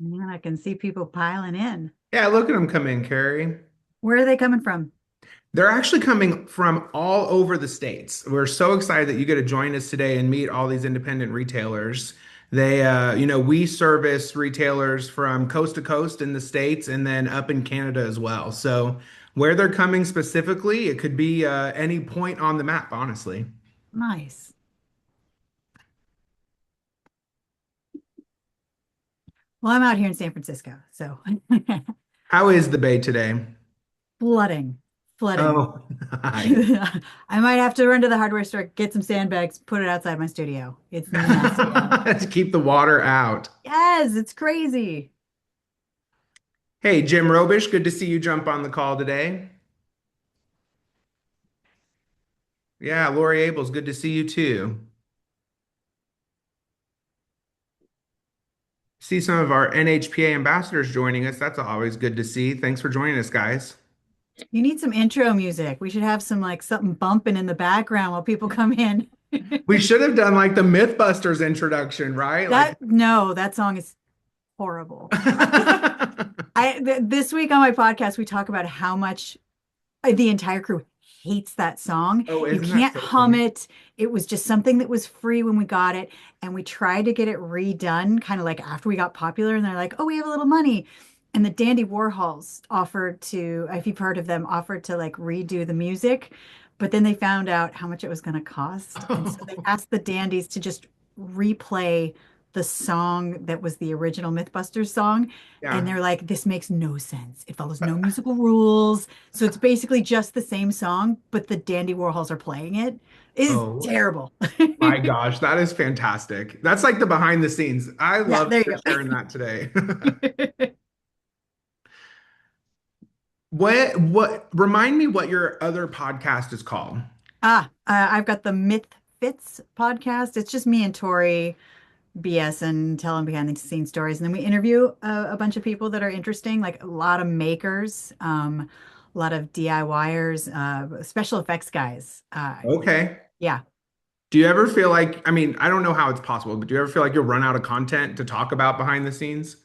Man, I can see people piling in. Yeah, look at them come in, Carrie. Where are they coming from? They're actually coming from all over the states. We're so excited that you get to join us today and meet all these independent retailers. We service retailers from coast to coast in the States and then up in Canada as well. So where they're coming specifically, it could be any point on the map, honestly. Nice. Well, I'm out here in San Francisco, so How is the Bay today? flooding, flooding. Oh, hi. I might have to run to the hardware store, get some sandbags, put it outside my studio. It's nasty out. To keep the water out. Yes, it's crazy. Hey, Jim Robish, good to see you jump on the call today. Yeah, Lori Abels, good to see you too. See some of our NHPA ambassadors joining us. That's always good to see. Thanks for joining us, guys. You need some intro music. We should have some like something bumping in the background while people come in. We should have done like the Mythbusters introduction, right? Like, That no, that song is horrible. This week on my podcast, we talk about how much the entire crew hates that song. oh, You isn't that can't so hum funny? it. It was just something that was free when we got it. And we tried to get it redone kind of like after we got popular. And they're like, oh, we have a little money. And the Dandy Warhols offered to, if you've heard of them, offered to like redo the music. But then they found out how much it was going to cost. And so they asked the Dandies to just replay the song that was the original Mythbusters song. And Yeah. they're like, this makes no sense. It follows no musical rules. So it's basically just the same song, but the Dandy Warhols are playing it. It is Oh terrible. my gosh, that is fantastic. That's like the behind the scenes. I Yeah, love there for you sharing that today. go. Remind me what your other podcast is called. I've got the Myth Fits podcast. It's just me and Tori BS and telling behind the scenes stories. And then we interview a bunch of people that are interesting, like a lot of makers, a lot of DIYers, special effects guys. Okay. Yeah. Do you ever feel like, I mean, I don't know how it's possible, but do you ever feel like you'll run out of content to talk about behind the scenes?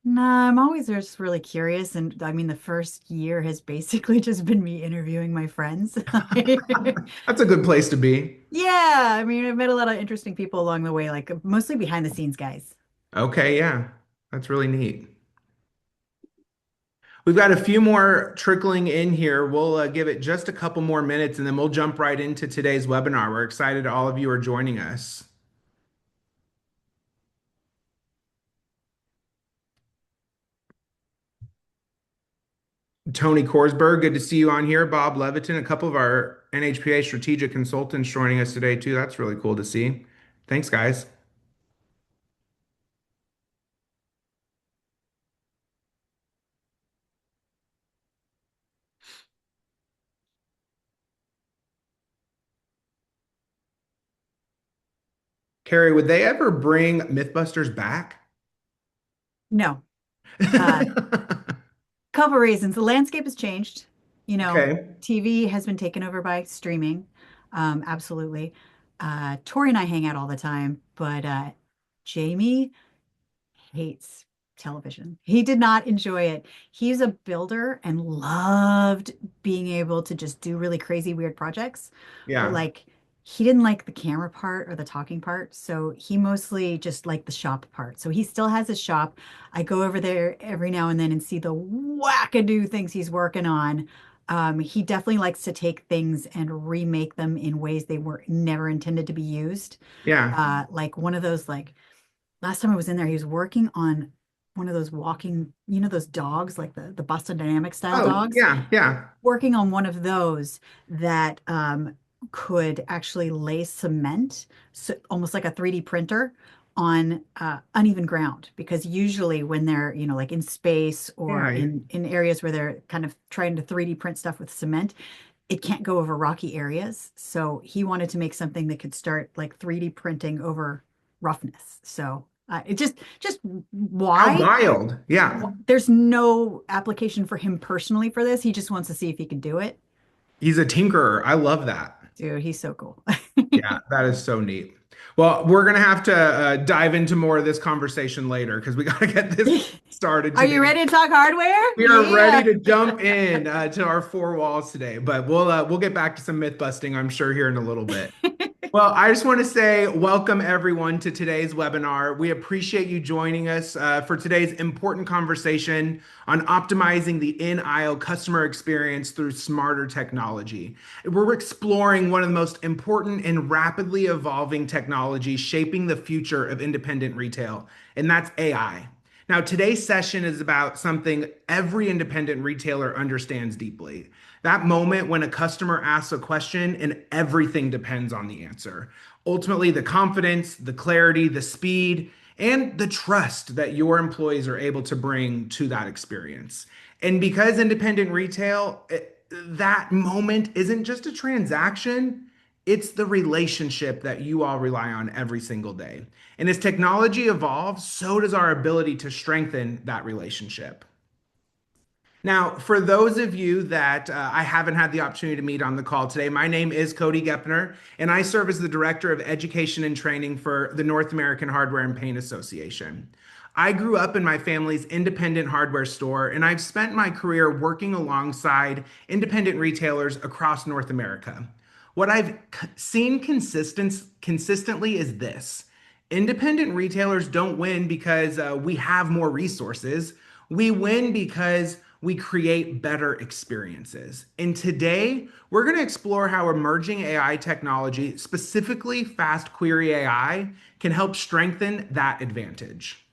No, I'm always just really curious. And I mean, the first year has basically just been me interviewing my friends. That's a good place to be. Yeah, I mean, I've met a lot of interesting people along the way, like mostly behind the scenes guys. Okay, yeah. That's really neat. We've got a few more trickling in here. We'll give it just a couple more minutes and then we'll jump right into today's webinar. We're excited all of you are joining us. Tony Korsberg, good to see you on here. Bob Leviton, a couple of our NHPA strategic consultants joining us today too. That's really cool to see. Thanks, guys. Carrie, would they ever bring Mythbusters back? No, uh, couple reasons. The landscape has changed. Okay. TV has been taken over by streaming. Absolutely. Tori and I hang out all the time, but Jamie hates television. He did not enjoy it. He's a builder and loved being able to just do really crazy, weird projects. But Yeah. like, he didn't like the camera part or the talking part. So he mostly just liked the shop part. So he still has his shop. I go over there every now and then and see the wackadoo things he's working on. He definitely likes to take things and remake them in ways they were never intended to be used. Yeah. Like one of those, like last time I was in there, he was working on one of those walking, those dogs, like the Boston Dynamics style Oh, dogs, yeah. Yeah. working on one of those that could actually lay cement, so almost like a 3D printer on uneven ground. Because usually when they're, like in space or Yeah. in areas where they're kind of trying to 3D print stuff with cement, it can't go over rocky areas. So he wanted to make something that could start like 3D printing over roughness. So it just How why? wild. Yeah. There's no application for him personally for this. He just wants to see if he can do it. He's a tinkerer. I love that. Dude, he's so cool. Yeah, that is so neat. Well, we're going to have to dive into more of this conversation later because we got to get this started Are you today. ready to talk hardware? We are ready Yeah. to jump in to our four walls today, but we'll get back to some myth busting, I'm sure, here in a little bit. Well, I just want to say welcome everyone to today's webinar. We appreciate you joining us for today's important conversation on optimizing the in-aisle customer experience through smarter technology. We're exploring one of the most important and rapidly evolving technologies shaping the future of independent retail, and that's AI. Now, today's session is about something every independent retailer understands deeply. That moment when a customer asks a question and everything depends on the answer. Ultimately, the confidence, the clarity, the speed, and the trust that your employees are able to bring to that experience. And because independent retail, that moment isn't just a transaction, it's the relationship that you all rely on every single day. And as technology evolves, so does our ability to strengthen that relationship. Now, for those of you that I haven't had the opportunity to meet on the call today, my name is Cody Gepner, and I serve as the Director of Education and Training for the North American Hardware and Paint Association. I grew up in my family's independent hardware store, and I've spent my career working alongside independent retailers across North America. What I've seen consistently is this. Independent retailers don't win because we have more resources. We win because we create better experiences. And today, we're going to explore how emerging AI technology, specifically FastQuery AI, can help strengthen that advantage.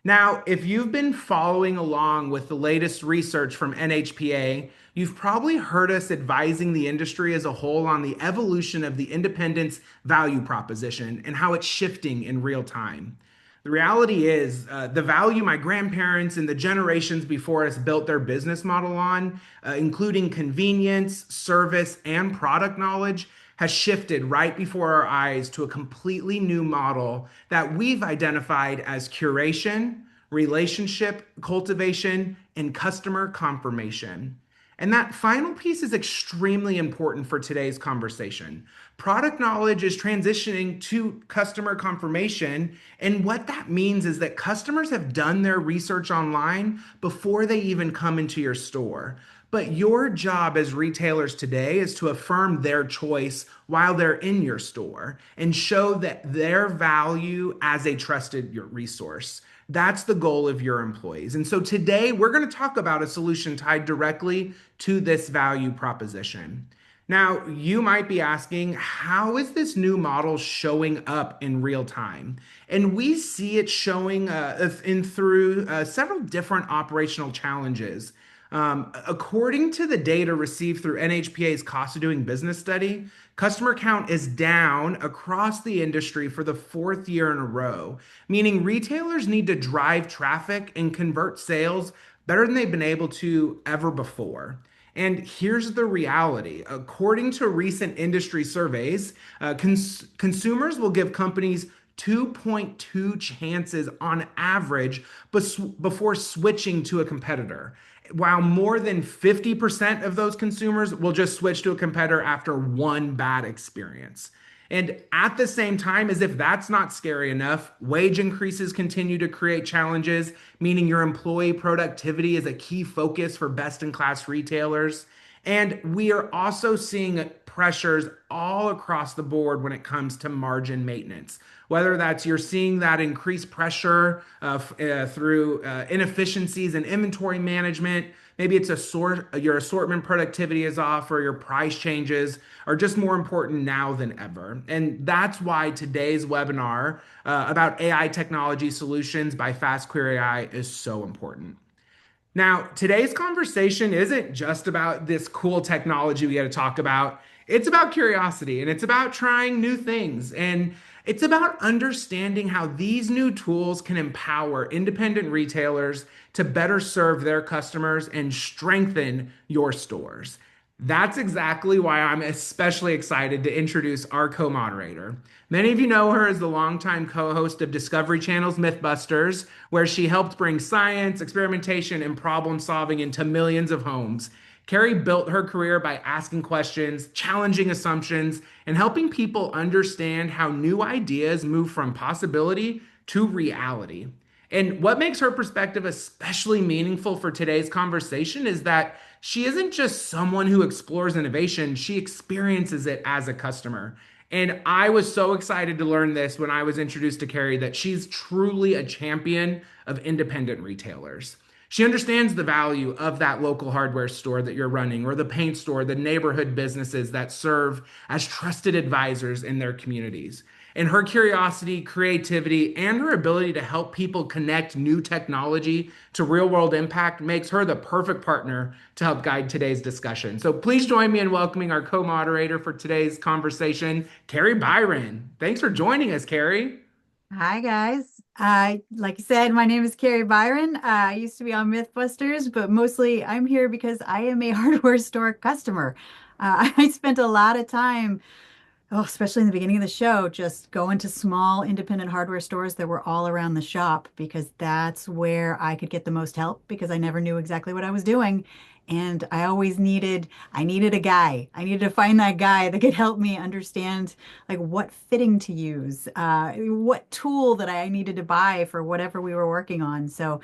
Now, if you've been following along with the latest research from NHPA, you've probably heard us advising the industry as a whole on the evolution of the independence value proposition and how it's shifting in real time. The reality is, the value my grandparents and the generations before us built their business model on, including convenience, service, and product knowledge, has shifted right before our eyes to a completely new model that we've identified as curation, relationship cultivation, and customer confirmation. And that final piece is extremely important for today's conversation. Product knowledge is transitioning to customer confirmation. And what that means is that customers have done their research online before they even come into your store. But your job as retailers today is to affirm their choice while they're in your store and show that their value as a trusted resource. That's the goal of your employees. And so today we're going to talk about a solution tied directly to this value proposition. Now, you might be asking, how is this new model showing up in real time? And we see it showing in through several different operational challenges. According to the data received through NHPA's cost of doing business study, customer count is down across the industry for the fourth year in a row, meaning retailers need to drive traffic and convert sales better than they've been able to ever before. And here's the reality. According to recent industry surveys, consumers will give companies 2.2 chances on average before switching to a competitor, while more than 50% of those consumers will just switch to a competitor after one bad experience. And at the same time, as if that's not scary enough, wage increases continue to create challenges, meaning your employee productivity is a key focus for best in class retailers. And we are also seeing pressures all across the board when it comes to margin maintenance. Whether that's you're seeing that increased pressure through inefficiencies in inventory management, maybe it's your assortment productivity is off or your price changes are just more important now than ever. And that's why today's webinar about AI technology solutions by FastQuery AI is so important. Now, today's conversation isn't just about this cool technology we got to talk about. It's about curiosity and it's about trying new things. And it's about understanding how these new tools can empower independent retailers to better serve their customers and strengthen your stores. That's exactly why I'm especially excited to introduce our co-moderator. Many of you know her as the longtime co-host of Discovery Channel's Mythbusters, where she helped bring science, experimentation, and problem solving into millions of homes. Kari built her career by asking questions, challenging assumptions, and helping people understand how new ideas move from possibility to reality. And what makes her perspective especially meaningful for today's conversation is that she isn't just someone who explores innovation, she experiences it as a customer. And I was so excited to learn this when I was introduced to Kari that she's truly a champion of independent retailers. She understands the value of that local hardware store that you're running, or the paint store, the neighborhood businesses that serve as trusted advisors in their communities. And her curiosity, creativity, and her ability to help people connect new technology to real world impact makes her the perfect partner to help guide today's discussion. So please join me in welcoming our co moderator for today's conversation, Kari Byron. Thanks for joining us, Kari. Hi guys. Like you said, my name is Kari Byron. I used to be on Mythbusters, but mostly I'm here because I am a hardware store customer. I spent a lot of time, oh, especially in the beginning of the show, just going to small independent hardware stores that were all around the shop because that's where I could get the most help because I never knew exactly what I was doing. And I needed a guy. I needed to find that guy that could help me understand like what fitting to use, what tool that I needed to buy for whatever we were working on. So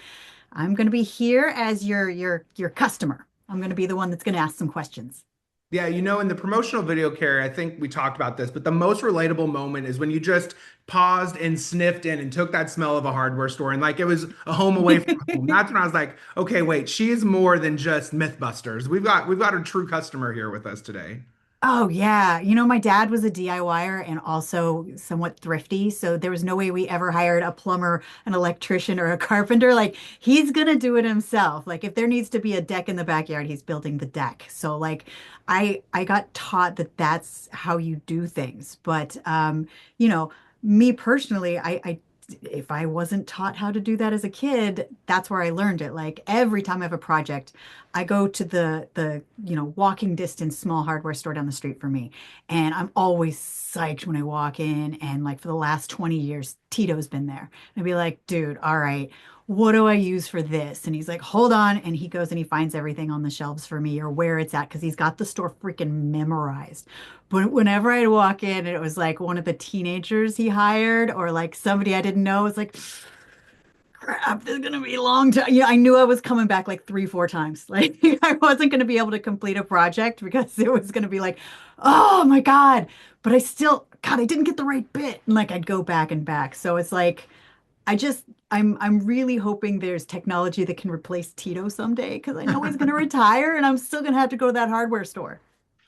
I'm going to be here as your customer. I'm going to be the one that's going to ask some questions. Yeah, in the promotional video, Carrie, I think we talked about this, but the most relatable moment is when you just paused and sniffed in and took that smell of a hardware store and like it was a home away from home. That's when I was like, okay, wait, she is more than just Mythbusters. We've got a true customer here with us today. Oh yeah. My dad was a DIYer and also somewhat thrifty, so there was no way we ever hired a plumber, an electrician, or a carpenter. Like he's gonna do it himself. Like if there needs to be a deck in the backyard, he's building the deck. So like I got taught that that's how you do things. But you know, me personally, I if I wasn't taught how to do that as a kid, that's where I learned it. Like every time I have a project, I go to the walking distance small hardware store down the street for me. And I'm always psyched when I walk in. And like for the last 20 years, Tito's been there. And I'd be like, dude, all right, what do I use for this? And he's like, hold on. And he goes and he finds everything on the shelves for me or where it's at because he's got the store freaking memorized. But whenever I'd walk in and it was like one of the teenagers he hired or like somebody I didn't know, it's like, crap, this is gonna be a long time. Yeah, I knew I was coming back like three, four times. Like I wasn't gonna be able to complete a project because it was gonna be like, oh my God. But God, I didn't get the right bit. And like I'd go back and back. So it's like I'm really hoping there's technology that can replace Tito someday because I know he's gonna retire and I'm still gonna have to go to that hardware store.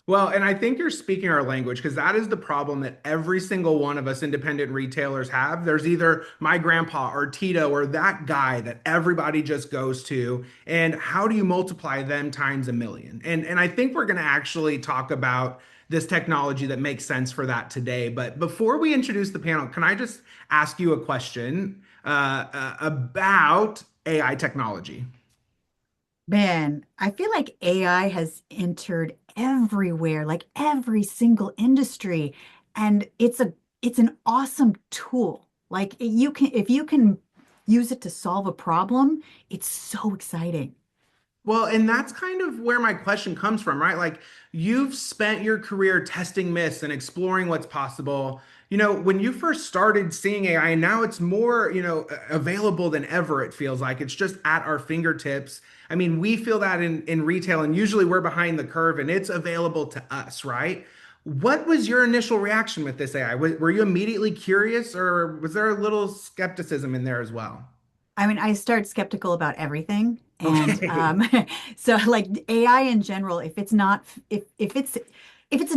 Well, and I think you're speaking our language because that is the problem that every single one of us independent retailers have. There's either my grandpa or Tito or that guy that everybody just goes to. And how do you multiply them times a million? And I think we're going to actually talk about this technology that makes sense for that today. But before we introduce the panel, can I just ask you a question about AI technology? Man, I feel like AI has entered everywhere, like every single industry, and it's an awesome tool. Like you can if you can use it to solve a problem, it's so exciting. Well, and that's kind of where my question comes from, right? Like you've spent your career testing myths and exploring what's possible. When you first started seeing AI, and now it's more, available than ever, it feels like it's just at our fingertips. I mean, we feel that in retail, and usually we're behind the curve and it's available to us, right? What was your initial reaction with this AI? Were you immediately curious, or was there a little skepticism in there as well? I mean, I start skeptical about everything. And Okay. so like AI in general, if it's a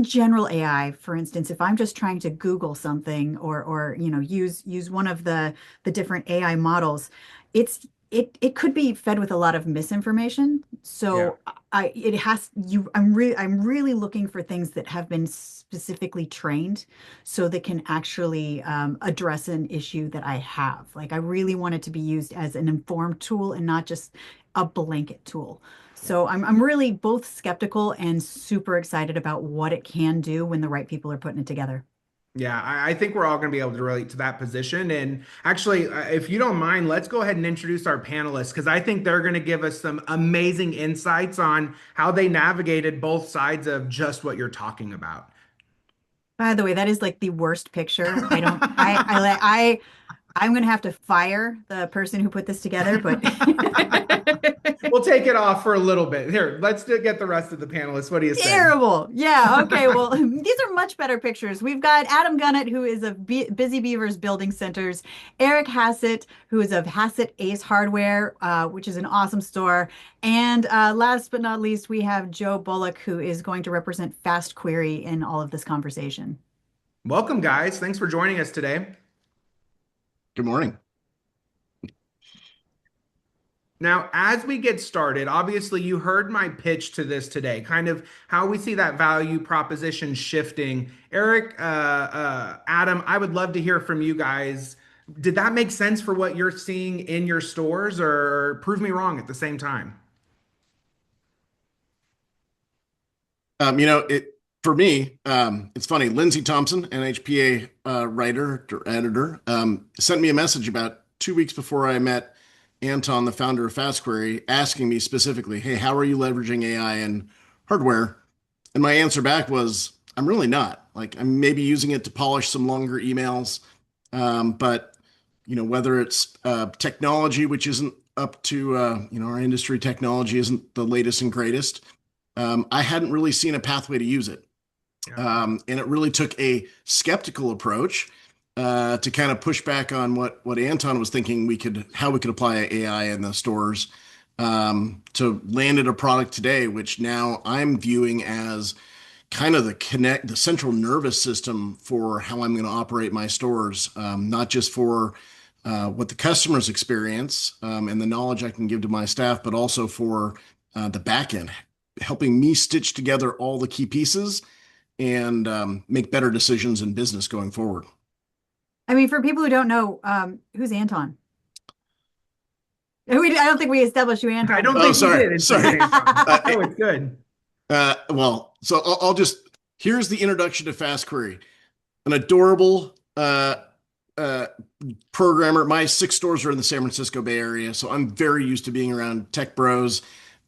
general AI, for instance, if I'm just trying to Google something or use one of the different AI models, it could be fed with a lot of misinformation. Yeah. So I'm really looking for things that have been specifically trained so that can actually address an issue that I have. Like I really want it to be used as an informed tool and not just a blanket tool. So I'm really both skeptical and super excited about what it can do when the right people are putting it together. Yeah, I think we're all going to be able to relate to that position. And actually, if you don't mind, let's go ahead and introduce our panelists because I think they're going to give us some amazing insights on how they navigated both sides of just what you're talking about. By the way, that is like the worst picture. I don't, I'm gonna have to fire the person who put this together, but We'll take it off for a little bit. Here, let's get the rest of the panelists. What do you say? terrible. Yeah, okay. Well, these are much better pictures. We've got Adam Gunnett, who is of Busy Beavers Building Centers, Eric Hassett, who is of Hassett Ace Hardware, which is an awesome store. And last but not least, we have Joe Bullock, who is going to represent FastQuery in all of this conversation. Welcome, guys. Thanks for joining us today. Good morning. Now, as we get started, obviously you heard my pitch to this today, kind of how we see that value proposition shifting. Eric, Adam, I would love to hear from you guys. Did that make sense for what you're seeing in your stores, or prove me wrong at the same time? It for me, it's funny. Lindsey Thompson, NHPA writer or editor, sent me a message about 2 weeks before I met Anton, the founder of FastQuery, asking me specifically, "Hey, how are you leveraging AI and hardware?" And my answer back was, "I'm really not. Like, I'm maybe using it to polish some longer emails, but whether it's technology, which isn't up to our industry technology isn't the latest and greatest." I hadn't really seen a pathway to use it. Yeah. And it really took a skeptical approach to kind of push back on what Anton was thinking how we could apply AI in the stores to land at a product today, which now I'm viewing as kind of the central nervous system for how I'm going to operate my stores, not just for what the customers experience and the knowledge I can give to my staff, but also for the back end, helping me stitch together all the key pieces and make better decisions in business going forward. I mean, for people who don't know, who's Anton? I don't think we established who I Anton don't is. Oh, think we sorry, did sorry. introduce Anton. Oh, it's good. Well, so I'll just here's the introduction to FastQuery. An adorable uh, programmer. My 6 stores are in the San Francisco Bay Area, so I'm very used to being around tech bros.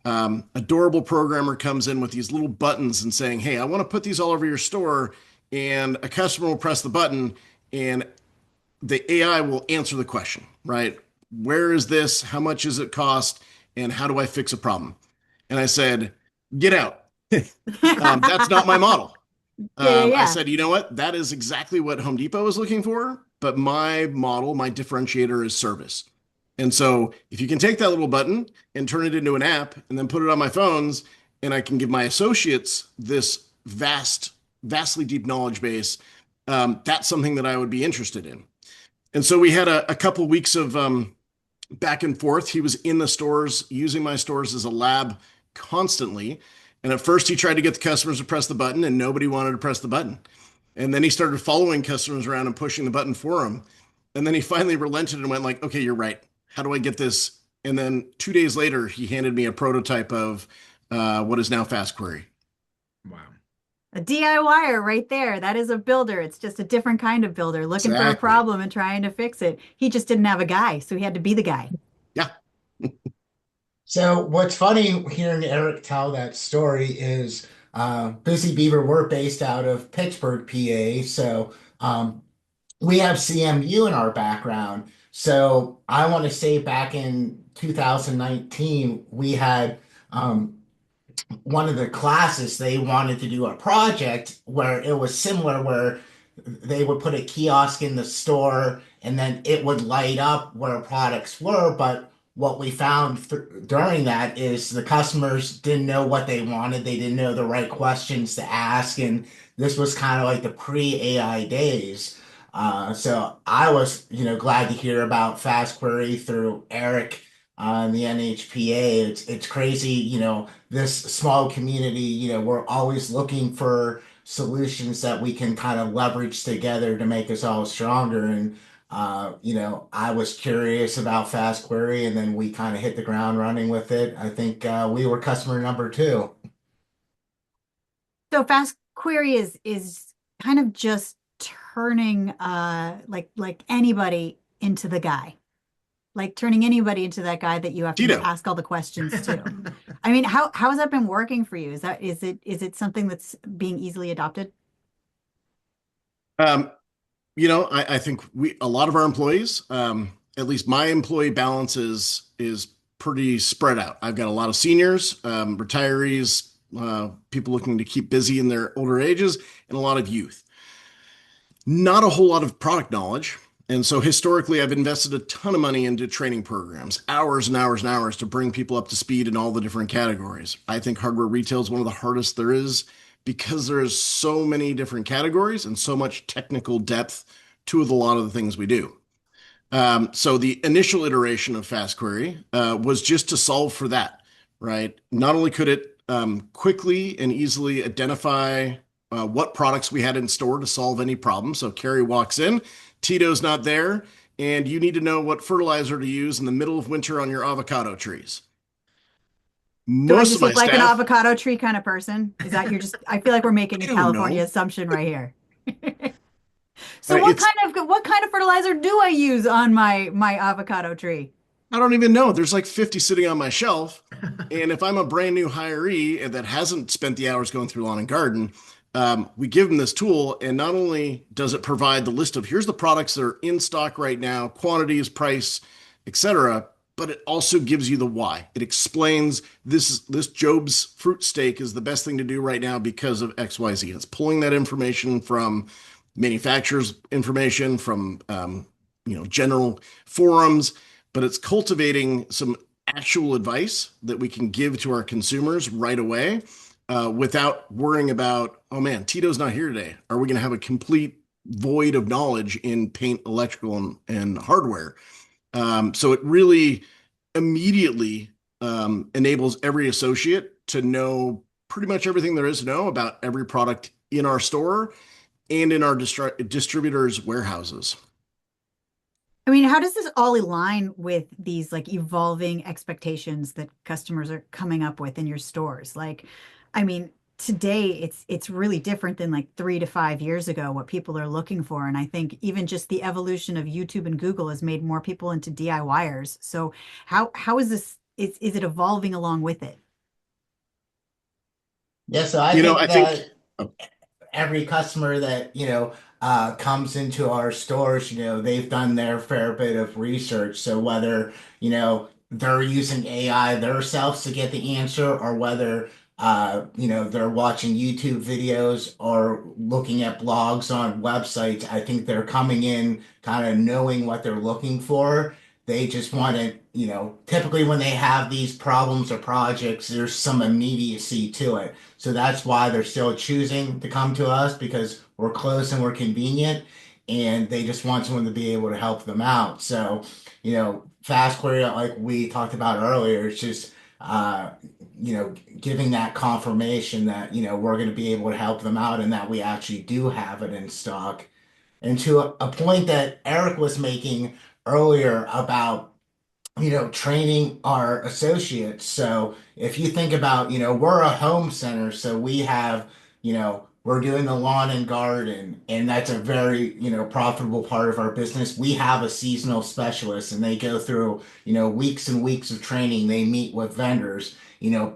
Adorable programmer comes in with these little buttons and saying, "Hey, I want to put these all over your store," and a customer will press the button, and the AI will answer the question, right? Where is this? How much does it cost? And how do I fix a problem? And I said, "Get out." That's not my model. Yeah, yeah, I yeah. said, "You know what? That is exactly what Home Depot is looking for. But my model, my differentiator is service. And so if you can take that little button and turn it into an app and then put it on my phones, and I can give my associates this vastly deep knowledge base, that's something that I would be interested in." And so we had a couple weeks of back and forth. He was in the stores, using my stores as a lab constantly. And at first, he tried to get the customers to press the button, and nobody wanted to press the button. And then he started following customers around and pushing the button for them. And then he finally relented and went like, "Okay, you're right. How do I get this?" And then 2 days later, he handed me a prototype of what is now FastQuery. Wow. A DIYer right there. That is a builder. It's just a different kind of builder looking for a Exactly. problem and trying to fix it. He just didn't have a guy, so he had to be the guy. Yeah. So what's funny hearing Eric tell that story is Busy Beaver, we're based out of Pittsburgh, PA. So we have CMU in our background. So I want to say back in 2019, we had one of the classes, they wanted to do a project where it was similar, where they would put a kiosk in the store and then it would light up where products were. But what we found during that is the customers didn't know what they wanted. They didn't know the right questions to ask. And this was kind of like the pre-AI days. So I was, glad to hear about Fast Query through Eric on the NHPA. It's crazy, this small community, we're always looking for solutions that we can kind of leverage together to make us all stronger. And I was curious about Fast Query, and then we kind of hit the ground running with it. I think we were customer number two. So FastQuery is kind of just turning like anybody into the guy, like turning anybody into that guy that you have to Tito. ask all the questions to. I mean, how has that been working for you? Is it something that's being easily adopted? Um, I think a lot of our employees, at least my employee balance is pretty spread out. I've got a lot of seniors, retirees, people looking to keep busy in their older ages, and a lot of youth. Not a whole lot of product knowledge. And so historically, I've invested a ton of money into training programs, hours and hours and hours to bring people up to speed in all the different categories. I think hardware retail is one of the hardest there is because there is so many different categories and so much technical depth to a lot of the things we do. So the initial iteration of FastQuery was just to solve for that, right? Not only could it quickly and easily identify what products we had in store to solve any problem. So Kari walks in, Tito's not there, and you need to know what fertilizer to use in the middle of winter on your avocado trees. Do I Most of just my look like an staff, avocado tree kind of person? Is that you're just, I feel like we're making I a don't California know. assumption right here. So It's what kind of fertilizer do I use on my avocado tree? I don't even know. There's like 50 sitting on my shelf. And if I'm a brand new hiree that hasn't spent the hours going through lawn and garden, we give them this tool. And not only does it provide the list of here's the products that are in stock right now, quantities, price, etc., but it also gives you the why. It explains this Job's fruit steak is the best thing to do right now because of XYZ. It's pulling that information from manufacturers' information, from general forums, but it's cultivating some actual advice that we can give to our consumers right away without worrying about, oh man, Tito's not here today. Are we going to have a complete void of knowledge in paint, electrical, and hardware? So it really immediately enables every associate to know pretty much everything there is to know about every product in our store and in our distributors' warehouses. I mean, how does this all align with these like evolving expectations that customers are coming up with in your stores? Like, I mean, today it's really different than like 3 to 5 years ago what people are looking for. And I think even just the evolution of YouTube and Google has made more people into DIYers. So how is this is it evolving along with it? Yeah, so I I think think that every customer that, comes into our stores, they've done their fair bit of research. So whether, they're using AI themselves to get the answer or whether, they're watching YouTube videos or looking at blogs on websites, I think they're coming in kind of knowing what they're looking for. They just want to, typically when they have these problems or projects, there's some immediacy to it. So that's why they're still choosing to come to us because we're close and we're convenient, and they just want someone to be able to help them out. So, fast query, like we talked about earlier, it's just, giving that confirmation that, we're going to be able to help them out and that we actually do have it in stock. And to a point that Eric was making earlier about training our associates. So if you think about, we're a home center, so we have, we're doing the lawn and garden, and that's a very, profitable part of our business. We have a seasonal specialist, and they go through, weeks and weeks of training. They meet with vendors.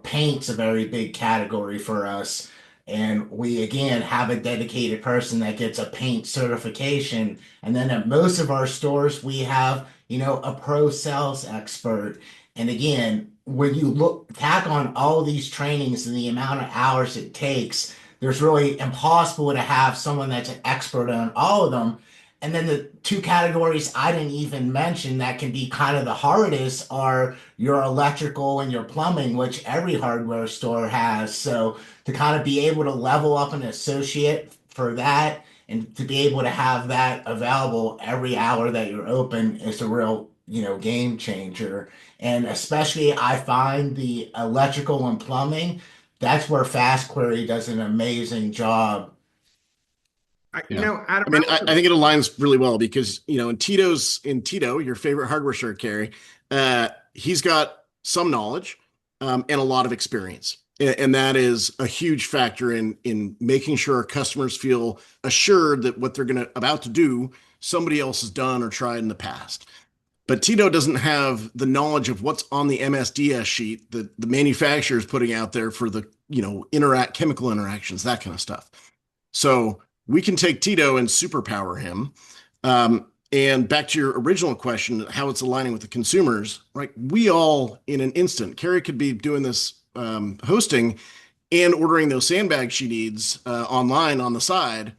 Paint's a very big category for us. And we again have a dedicated person that gets a paint certification. And then at most of our stores, we have a pro sales expert. And again, when you tack on all these trainings and the amount of hours it takes, there's really impossible to have someone that's an expert on all of them. And then the two categories I didn't even mention that can be kind of the hardest are your electrical and your plumbing, which every hardware store has. So to kind of be able to level up an associate for that and to be able to have that available every hour that you're open is a real, game changer. And especially I find the electrical and plumbing, that's where FastQuery does an amazing job. Yeah. Adam, I mean, I think it aligns really well because, in Tito, your favorite hardware shirt, Kari, he's got some knowledge and a lot of experience. And that is a huge factor in making sure our customers feel assured that what they're about to do, somebody else has done or tried in the past. But Tito doesn't have the knowledge of what's on the MSDS sheet that the manufacturer is putting out there for the, interact chemical interactions, that kind of stuff. So we can take Tito and superpower him. And back to your original question, how it's aligning with the consumers, right? We all, in an instant, Kari could be doing this hosting and ordering those sandbags she needs online on the side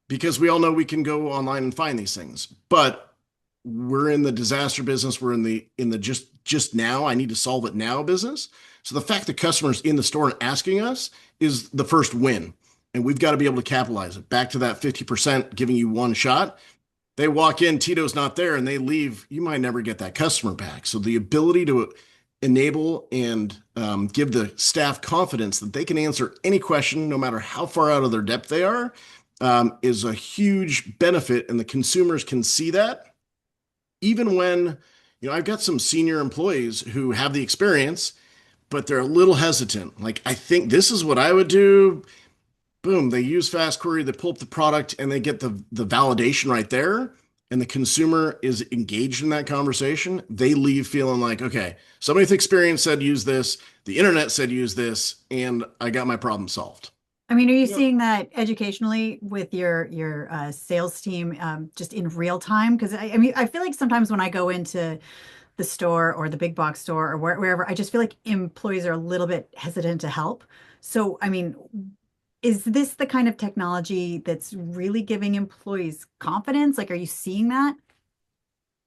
because we all know we can go online and find these things. But we're in the disaster business. We're in the just now, I need to solve it now business. So the fact that customers in the store and asking us is the first win. And we've got to be able to capitalize it. Back to that 50% giving you one shot. They walk in, Tito's not there, and they leave. You might never get that customer back. So the ability to enable and give the staff confidence that they can answer any question, no matter how far out of their depth they are, is a huge benefit. And the consumers can see that even when, I've got some senior employees who have the experience, but they're a little hesitant. Like, I think this is what I would do. Boom, they use FastQuery, they pull up the product, and they get the validation right there. And the consumer is engaged in that conversation. They leave feeling like, okay, somebody with experience said use this, the internet said use this, and I got my problem solved. I mean, are you Yep. seeing that educationally with your sales team just in real time? Because I mean, I feel like sometimes when I go into the store or the big box store or wherever, I just feel like employees are a little bit hesitant to help. So, I mean, is this the kind of technology that's really giving employees confidence? Like, are you seeing that?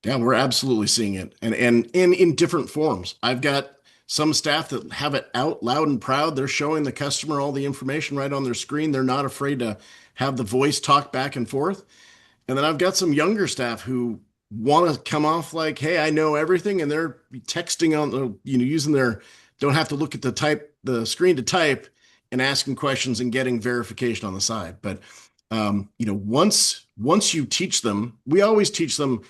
Yeah, we're absolutely seeing it, and in different forms. I've got some staff that have it out loud and proud. They're showing the customer all the information right on their screen. They're not afraid to have the voice talk back and forth. And then I've got some younger staff who want to come off like, "Hey, I know everything," and they're texting on the, using their, don't have to look at the screen to type, and asking questions and getting verification on the side. But once you teach them, we always teach them,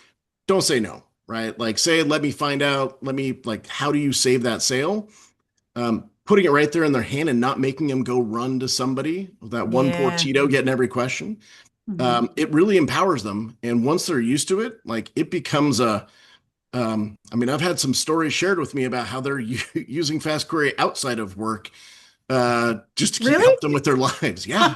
don't say no, right? Like, say, let me find out, like, how do you save that sale? Putting it right there in their hand and not making them go run to somebody, that one poor Yeah. Tito getting every question. Mhm. It really empowers them. And once they're used to it, like, it becomes I mean, I've had some stories shared with me about how they're using FastQuery outside of work just to keep Really? help them with their lives. Yeah.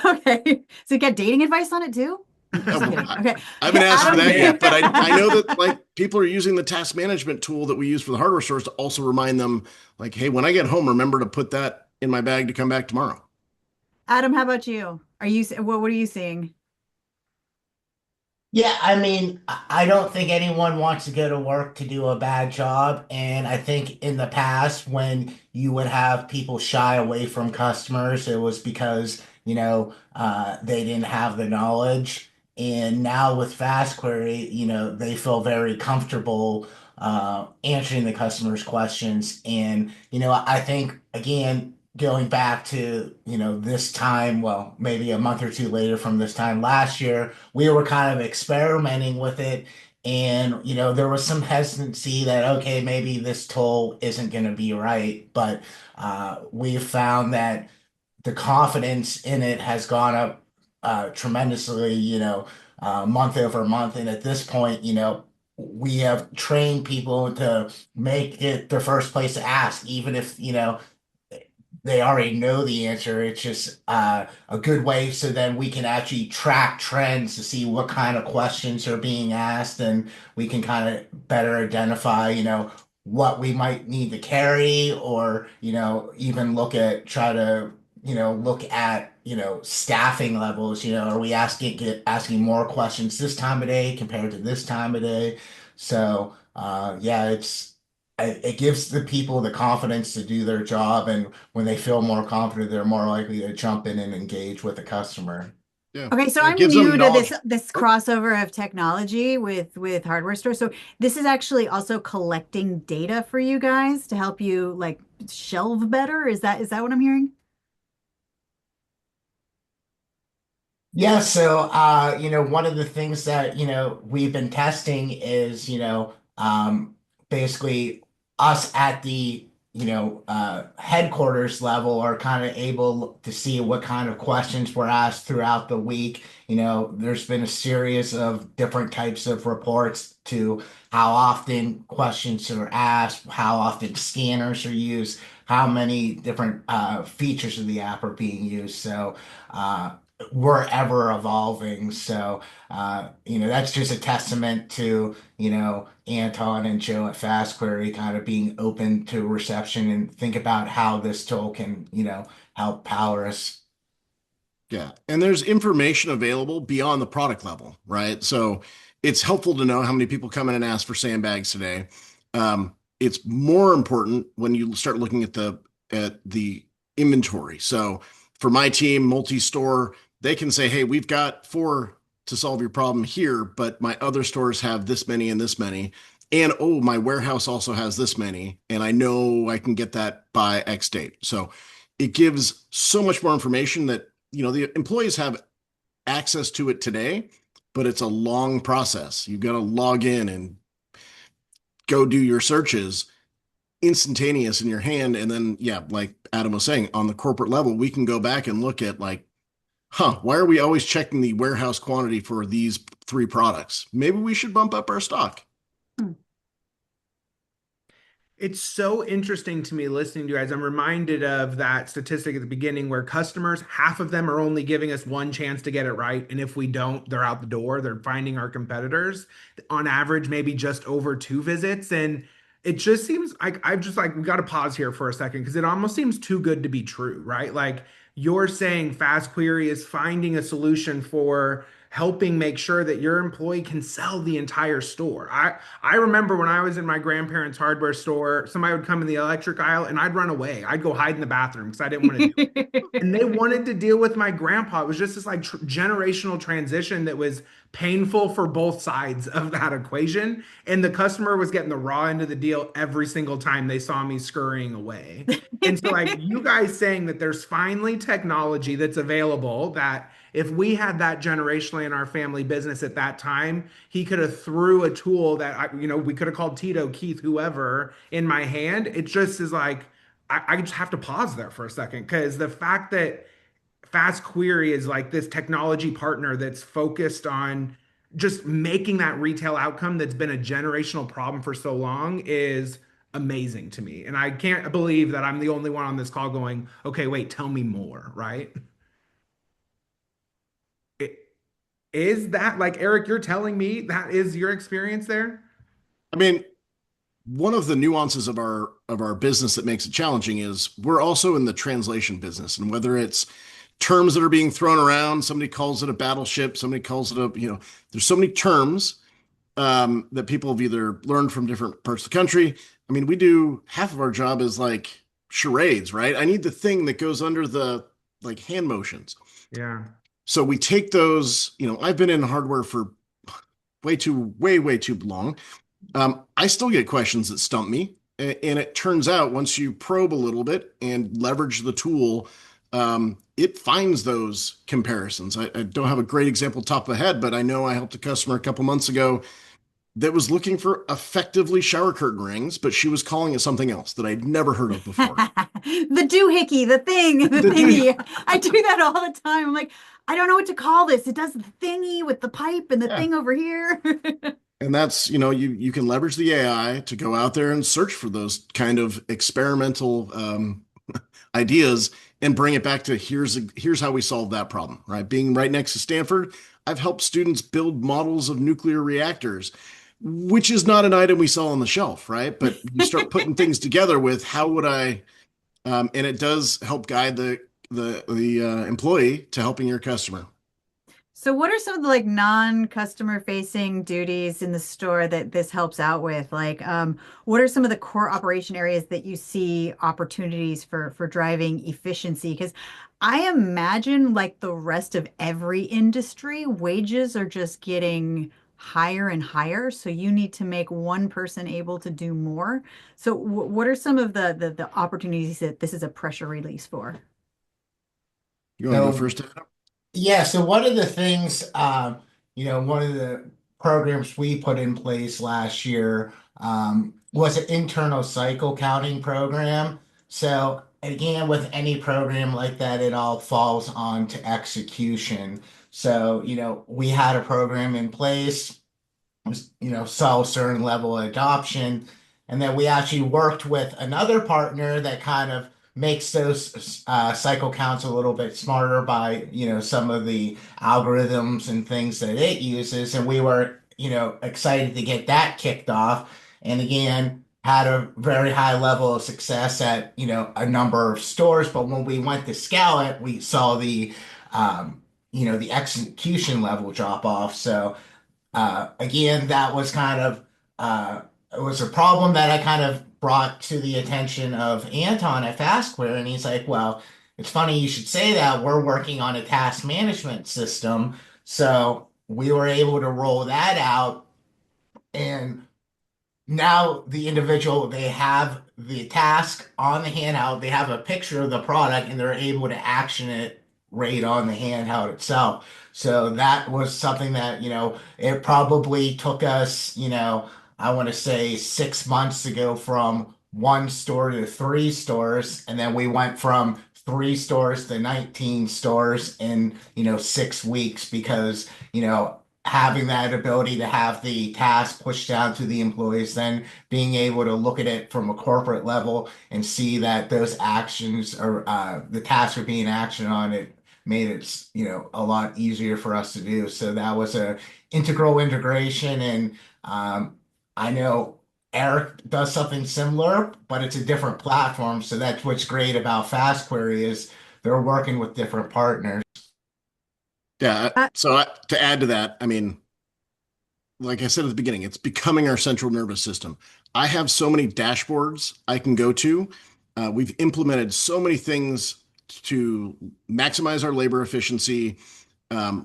Okay. So you get dating advice on it too? Oh, Just well, kidding. Okay. I haven't Okay, asked for Adam. that yet, but I know that, like, people are using the task management tool that we use for the hardware stores to also remind them, like, hey, when I get home, remember to put that in my bag to come back tomorrow. Adam, how about you? What are you seeing? Yeah, I mean, I don't think anyone wants to go to work to do a bad job. And I think in the past, when you would have people shy away from customers, it was because, they didn't have the knowledge. And now with FastQuery, they feel very comfortable answering the customer's questions. And, I think, again, going back to, this time, well, maybe a month or two later from this time last year, we were kind of experimenting with it. And, there was some hesitancy that, okay, maybe this tool isn't going to be right. But we found that the confidence in it has gone up tremendously, month over month. And at this point, we have trained people to make it their first place to ask, even if, they already know the answer. It's just a good way so then we can actually track trends to see what kind of questions are being asked, and we can kind of better identify, what we might need to carry, or, even try to, look at, staffing levels. Are we asking more questions this time of day compared to this time of day? So, yeah, it gives the people the confidence to do their job, and when they feel more confident, they're more likely to jump in and engage with the customer. Yeah. Okay, so And it I'm gives them new to this knowledge. this Oh, crossover of technology with hardware stores. So this is actually also collecting data for you guys to help you like shelve better. Is that what I'm hearing? Yeah, so one of the things that, we've been testing is, basically us at the, headquarters level are kind of able to see what kind of questions were asked throughout the week. There's been a series of different types of reports to how often questions are asked, how often scanners are used, how many different features of the app are being used. So we're ever evolving. So that's just a testament to, Anton and Joe at FastQuery kind of being open to reception and think about how this tool can, help power us. Yeah. And there's information available beyond the product level, right? So it's helpful to know how many people come in and ask for sandbags today. It's more important when you start looking at the inventory. So for my team, multi-store, they can say, hey, we've got four to solve your problem here, but my other stores have this many and this many. And oh, my warehouse also has this many, and I know I can get that by X date. So it gives so much more information that the employees have access to it today, but it's a long process. You've got to log in and go do your searches instantaneous in your hand. And then, yeah, like Adam was saying, on the corporate level, we can go back and look at like, why are we always checking the warehouse quantity for these three products? Maybe we should bump up our stock. It's so interesting to me listening to you guys. I'm reminded of that statistic at the beginning where customers, half of them are only giving us one chance to get it right. And if we don't, they're out the door. They're finding our competitors on average, maybe just over two visits. And it just seems like I'm just like, we got to pause here for a second because it almost seems too good to be true, right? Like you're saying Fast Query is finding a solution for helping make sure that your employee can sell the entire store. I remember when I was in my grandparents' hardware store, somebody would come in the electric aisle and I'd run away. I'd go hide in the bathroom because I didn't want to do it. And they wanted to deal with my grandpa. It was just this like generational transition that was painful for both sides of that equation. And the customer was getting the raw end of the deal every single time they saw me scurrying away. And so, like, you guys saying that there's finally technology that's available that if we had that generationally in our family business at that time, he could have threw a tool that we could have called Tito, Keith, whoever in my hand. It just is like I just have to pause there for a second because the fact that Fast Query is like this technology partner that's focused on just making that retail outcome that's been a generational problem for so long is amazing to me. And I can't believe that I'm the only one on this call going, okay, wait, tell me more, right? It, is that like Eric, you're telling me that is your experience there? I mean, one of the nuances of our business that makes it challenging is we're also in the translation business, and whether it's terms that are being thrown around, somebody calls it a battleship, somebody calls it there's so many terms that people have either learned from different parts of the country. I mean, we do half of our job is like charades, right? I need the thing that goes under the like hand motions. Yeah. So we take those, I've been in hardware for way too long. I still get questions that stump me. And it turns out once you probe a little bit and leverage the tool, it finds those comparisons. I don't have a great example top of the head, but I know I helped a customer a couple months ago that was looking for effectively shower curtain rings, but she was calling it something else that I'd never heard of before. The doohickey, the The dude, thingy. I do that all the time. I'm like, I don't know what to call this. It does the thingy with the pipe and the yeah. thing over here. And that's, you can leverage the AI to go out there and search for those kind of experimental ideas and bring it back to here's how we solve that problem, right? Being right next to Stanford, I've helped students build models of nuclear reactors, which is not an item we sell on the shelf, right? But you start putting things together with how would I, and it does help guide the employee to helping your customer. So what are some of the like non-customer facing duties in the store that this helps out with? Like, what are some of the core operation areas that you see opportunities for driving efficiency? Because I imagine like the rest of every industry, wages are just getting higher and higher. So you need to make one person able to do more. So what are some of the opportunities that this is a pressure release for? You want to go So first, Adam? yeah, so one of the things, one of the programs we put in place last year, was an internal cycle counting program. So again, with any program like that, it all falls on to execution. So, we had a program in place, saw a certain level of adoption. And then we actually worked with another partner that kind of makes those cycle counts a little bit smarter by, some of the algorithms and things that it uses. And we were, excited to get that kicked off. And again, had a very high level of success at, a number of stores. But when we went to scale it, we saw the execution level drop off. So, again, that was kind of it was a problem that I kind of brought to the attention of Anton at FastQuery, and he's like, "Well, it's funny you should say that. We're working on a task management system." So we were able to roll that out, and now the individual, they have the task on the handheld, they have a picture of the product, and they're able to action it right on the handheld itself. So that was something that, it probably took us, I want to say 6 months to go from one store to three stores, and then we went from three stores to 19 stores in, 6 weeks because, having that ability to have the task pushed down to the employees, then being able to look at it from a corporate level and see that those actions or the tasks are being actioned on it made it, a lot easier for us to do. So that was a integral integration. And I know Eric does something similar, but it's a different platform. So that's what's great about FastQuery is they're working with different partners. Yeah. To add to that, I mean, like I said at the beginning, it's becoming our central nervous system. I have so many dashboards I can go to. We've implemented so many things to maximize our labor efficiency,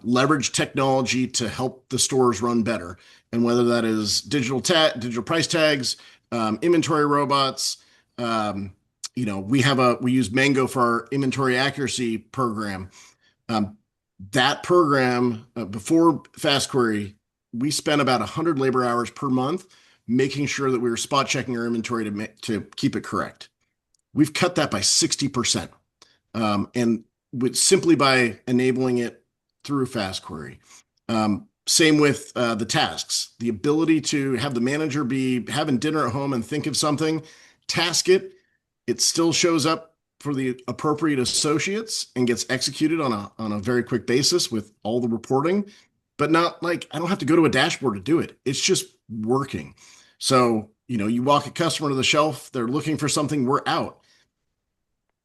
leverage technology to help the stores run better. And whether that is digital price tags, inventory robots, we use Mango for our inventory accuracy program. Um, that program, before FastQuery, we spent about 100 labor hours per month making sure that we were spot checking our inventory to keep it correct. We've cut that by 60%. And simply by enabling it through FastQuery. Same with the tasks, the ability to have the manager be having dinner at home and think of something, task it. It still shows up for the appropriate associates and gets executed on a very quick basis with all the reporting, but not like I don't have to go to a dashboard to do it. It's just working. So, you walk a customer to the shelf, they're looking for something, we're out.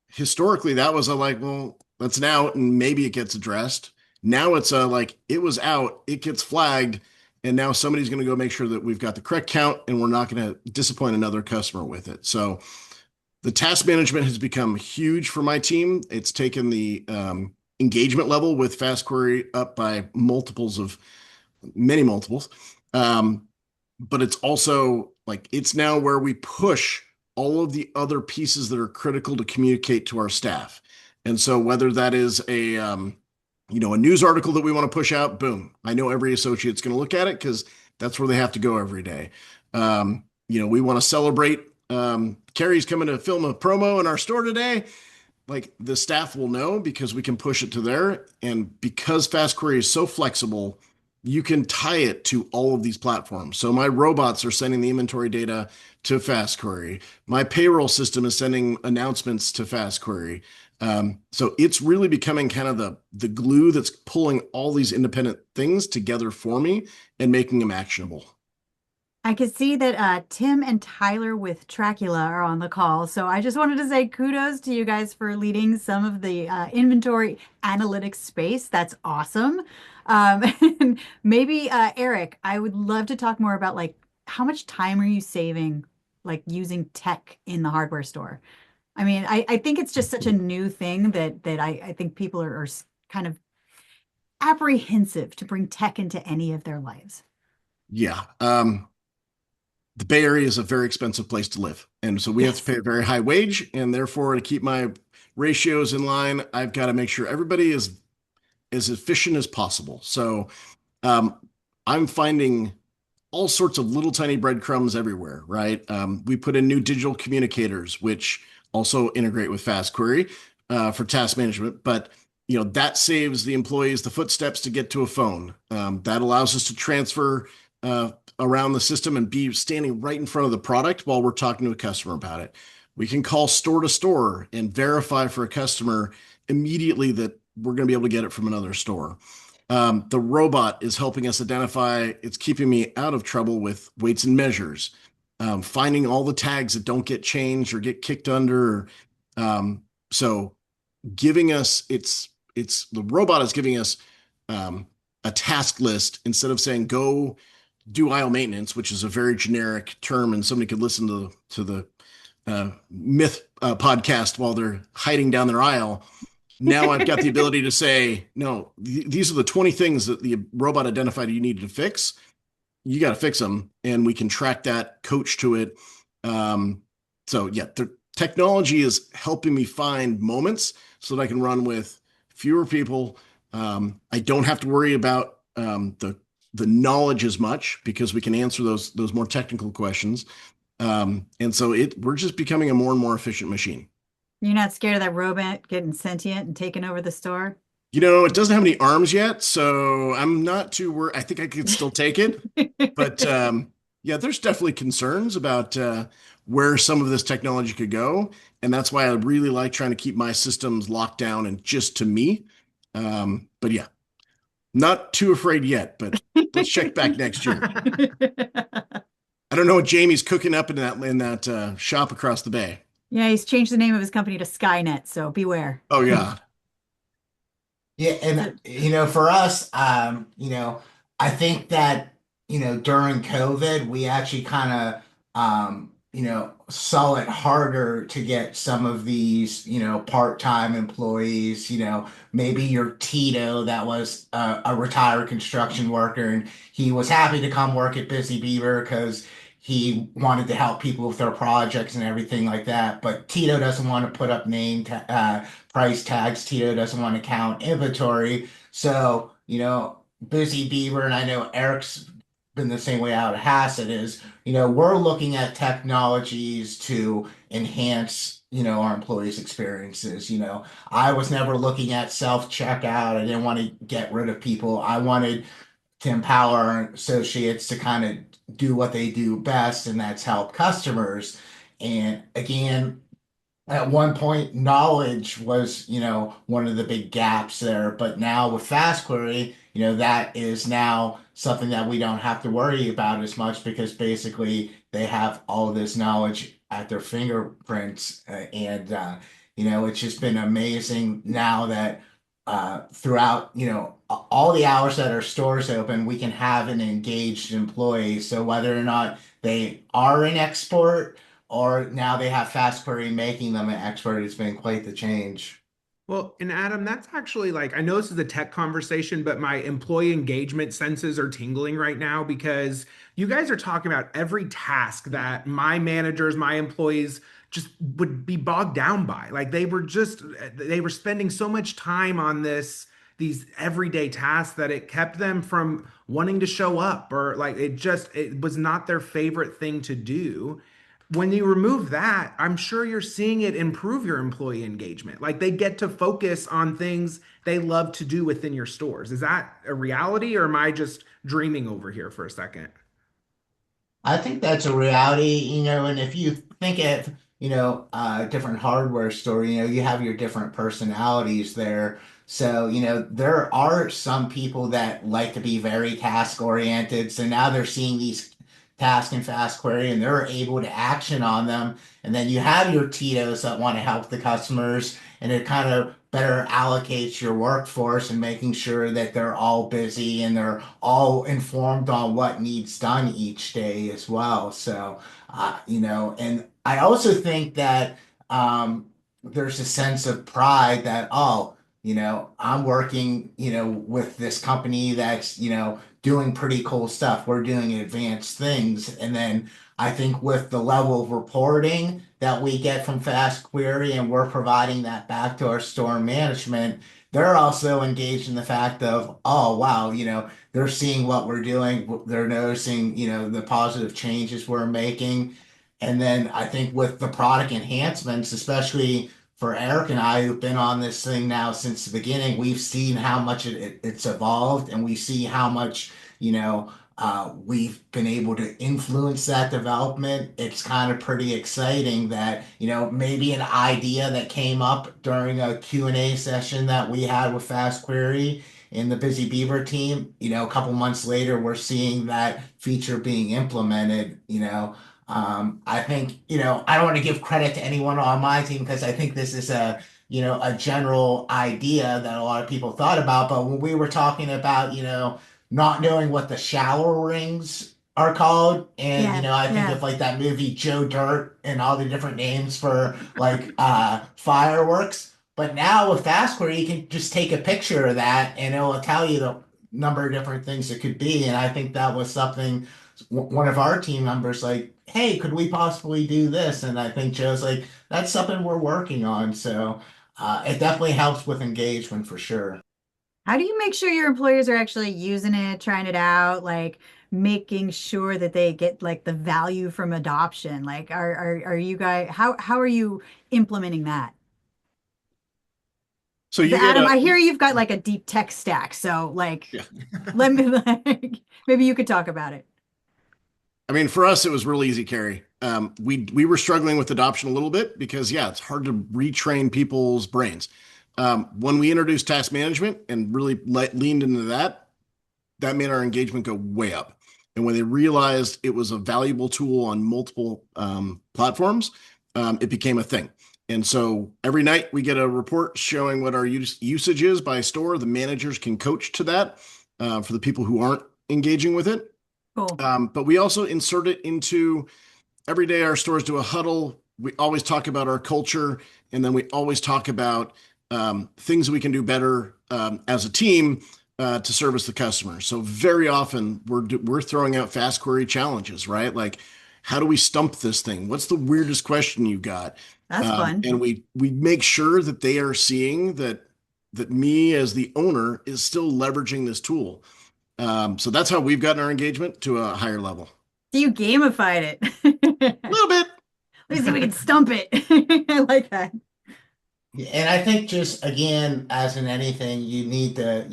Historically, that was well, that's an out and maybe it gets addressed. Now it's it was out, it gets flagged, and now somebody's going to go make sure that we've got the correct count and we're not going to disappoint another customer with it. So the task management has become huge for my team. It's taken the engagement level with FastQuery up by many multiples. But it's also it's now where we push all of the other pieces that are critical to communicate to our staff. And so whether that is a news article that we want to push out, boom, I know every associate's going to look at it because that's where they have to go every day. We want to celebrate. Kari's coming to film a promo in our store today. The staff will know because we can push it to there. And because FastQuery is so flexible, you can tie it to all of these platforms. So my robots are sending the inventory data to FastQuery. My payroll system is sending announcements to FastQuery. So it's really becoming kind of the glue that's pulling all these independent things together for me and making them actionable. I could see that Tim and Tyler with Tracula are on the call. So I just wanted to say kudos to you guys for leading some of the inventory analytics space. That's awesome. And maybe Eric, I would love to talk more about how much time are you saving using tech in the hardware store? I mean, I think it's just such a new thing that I think people are kind of apprehensive to bring tech into any of their lives. Yeah. The Bay Area is a very expensive place to live. And so we have to pay a very high wage. And therefore, to keep my ratios in line, I've got to make sure everybody is as efficient as possible. So I'm finding all sorts of little tiny breadcrumbs everywhere, right? We put in new digital communicators, which also integrate with FastQuery for task management. But that saves the employees the footsteps to get to a phone. That allows us to transfer around the system and be standing right in front of the product while we're talking to a customer about it. We can call store to store and verify for a customer immediately that we're going to be able to get it from another store. The robot is helping us identify, it's keeping me out of trouble with weights and measures, finding all the tags that don't get changed or get kicked under. So giving us, the robot is giving us a task list instead of saying, go do aisle maintenance, which is a very generic term, and somebody could listen to the myth podcast while they're hiding down their aisle. Now I've got the ability to say, no, these are the 20 things that the robot identified you needed to fix. You got to fix them, and we can track that, coach to it. So yeah, the technology is helping me find moments so that I can run with fewer people. I don't have to worry about the knowledge as much because we can answer those more technical questions. And so we're just becoming a more and more efficient machine. You're not scared of that robot getting sentient and taking over the store? It doesn't have any arms yet, so I'm not too worried. I think I could still take it. But yeah, there's definitely concerns about where some of this technology could go. And that's why I really like trying to keep my systems locked down and just to me. But yeah, not too afraid yet, but let's check back next year. I don't know what Jamie's cooking up in that shop across the bay. Yeah, he's changed the name of his company to Skynet, so beware. Oh yeah. Yeah, and for us, I think that, during COVID, we actually kind of saw it harder to get some of these, part-time employees, maybe your Tito that was a retired construction worker and he was happy to come work at Busy Beaver because he wanted to help people with their projects and everything like that. But Tito doesn't want to put up price tags. Tito doesn't want to count inventory. So, Busy Beaver, and I know Eric's been the same way out of Hassett is, we're looking at technologies to enhance, our employees' experiences. I was never looking at self-checkout. I didn't want to get rid of people. I wanted to empower our associates to kind of do what they do best, and that's help customers. And again, at one point, knowledge was, one of the big gaps there. But now with FastQuery, that is now something that we don't have to worry about as much because basically they have all this knowledge at their fingerprints. It's just been amazing now that throughout, all the hours that our stores open, we can have an engaged employee. So whether or not they are an expert, or now they have FastQuery making them an expert. It's been quite the change. Well, and Adam, that's actually like, I know this is a tech conversation, but my employee engagement senses are tingling right now because you guys are talking about every task that my managers, my employees just would be bogged down by. Like they were spending so much time on these everyday tasks that it kept them from wanting to show up or like it was not their favorite thing to do. When you remove that, I'm sure you're seeing it improve your employee engagement. Like they get to focus on things they love to do within your stores. Is that a reality or am I just dreaming over here for a second? I think that's a reality, and if you think of, a different hardware store, you have your different personalities there. So, there are some people that like to be very task oriented. So now they're seeing these tasks in FastQuery and they're able to action on them. And then you have your Tito's that want to help the customers and it kind of better allocates your workforce and making sure that they're all busy and they're all informed on what needs done each day as well. So, and I also think that there's a sense of pride that, oh, I'm working, with this company that's, doing pretty cool stuff. We're doing advanced things. And then I think with the level of reporting that we get from FastQuery and we're providing that back to our store management, they're also engaged in the fact of, oh, wow, they're seeing what we're doing. They're noticing, the positive changes we're making. And then I think with the product enhancements, especially for Eric and I, who've been on this thing now since the beginning, we've seen how much it's evolved, and we see how much, we've been able to influence that development. It's kind of pretty exciting that, maybe an idea that came up during a Q&A session that we had with FastQuery in the Busy Beaver team, a couple months later, we're seeing that feature being implemented. I think, I don't want to give credit to anyone on my team because I think this is a general idea that a lot of people thought about. But when we were talking about, not knowing what the shower rings are called, and, Yeah, I think yeah. of like that movie Joe Dirt and all the different names for like fireworks. But now with FastQuery, you can just take a picture of that and it will tell you the number of different things it could be. And I think that was something one of our team members like, hey, could we possibly do this? And I think Joe's like, that's something we're working on. So it definitely helps with engagement for sure. How do you make sure your employers are actually using it, trying it out, like making sure that they get like the value from adoption? Like are you guys how are you implementing that? So Because you get Adam, a I hear you've got like a deep tech stack, so like yeah. let me like maybe you could talk about it. I mean, for us, it was really easy, Carrie. We were struggling with adoption a little bit because, yeah, it's hard to retrain people's brains. When we introduced task management and really leaned into that, that made our engagement go way up. And when they realized it was a valuable tool on multiple platforms, it became a thing. And so every night we get a report showing what our usage is by store. The managers can coach to that for the people who aren't engaging with it. Cool. But we also insert it into every day our stores do a huddle. We always talk about our culture, and then we always talk about things we can do better as a team to service the customer. So very often we're throwing out fast query challenges, right? Like, how do we stump this thing? What's the weirdest question you got? That's fun. And we make sure that they are seeing that me as the owner is still leveraging this tool. So that's how we've gotten our engagement to a higher level. So you gamified it. A little bit. Let me see if we can stump it. I like that. Yeah, and I think just again, as in anything, you need to,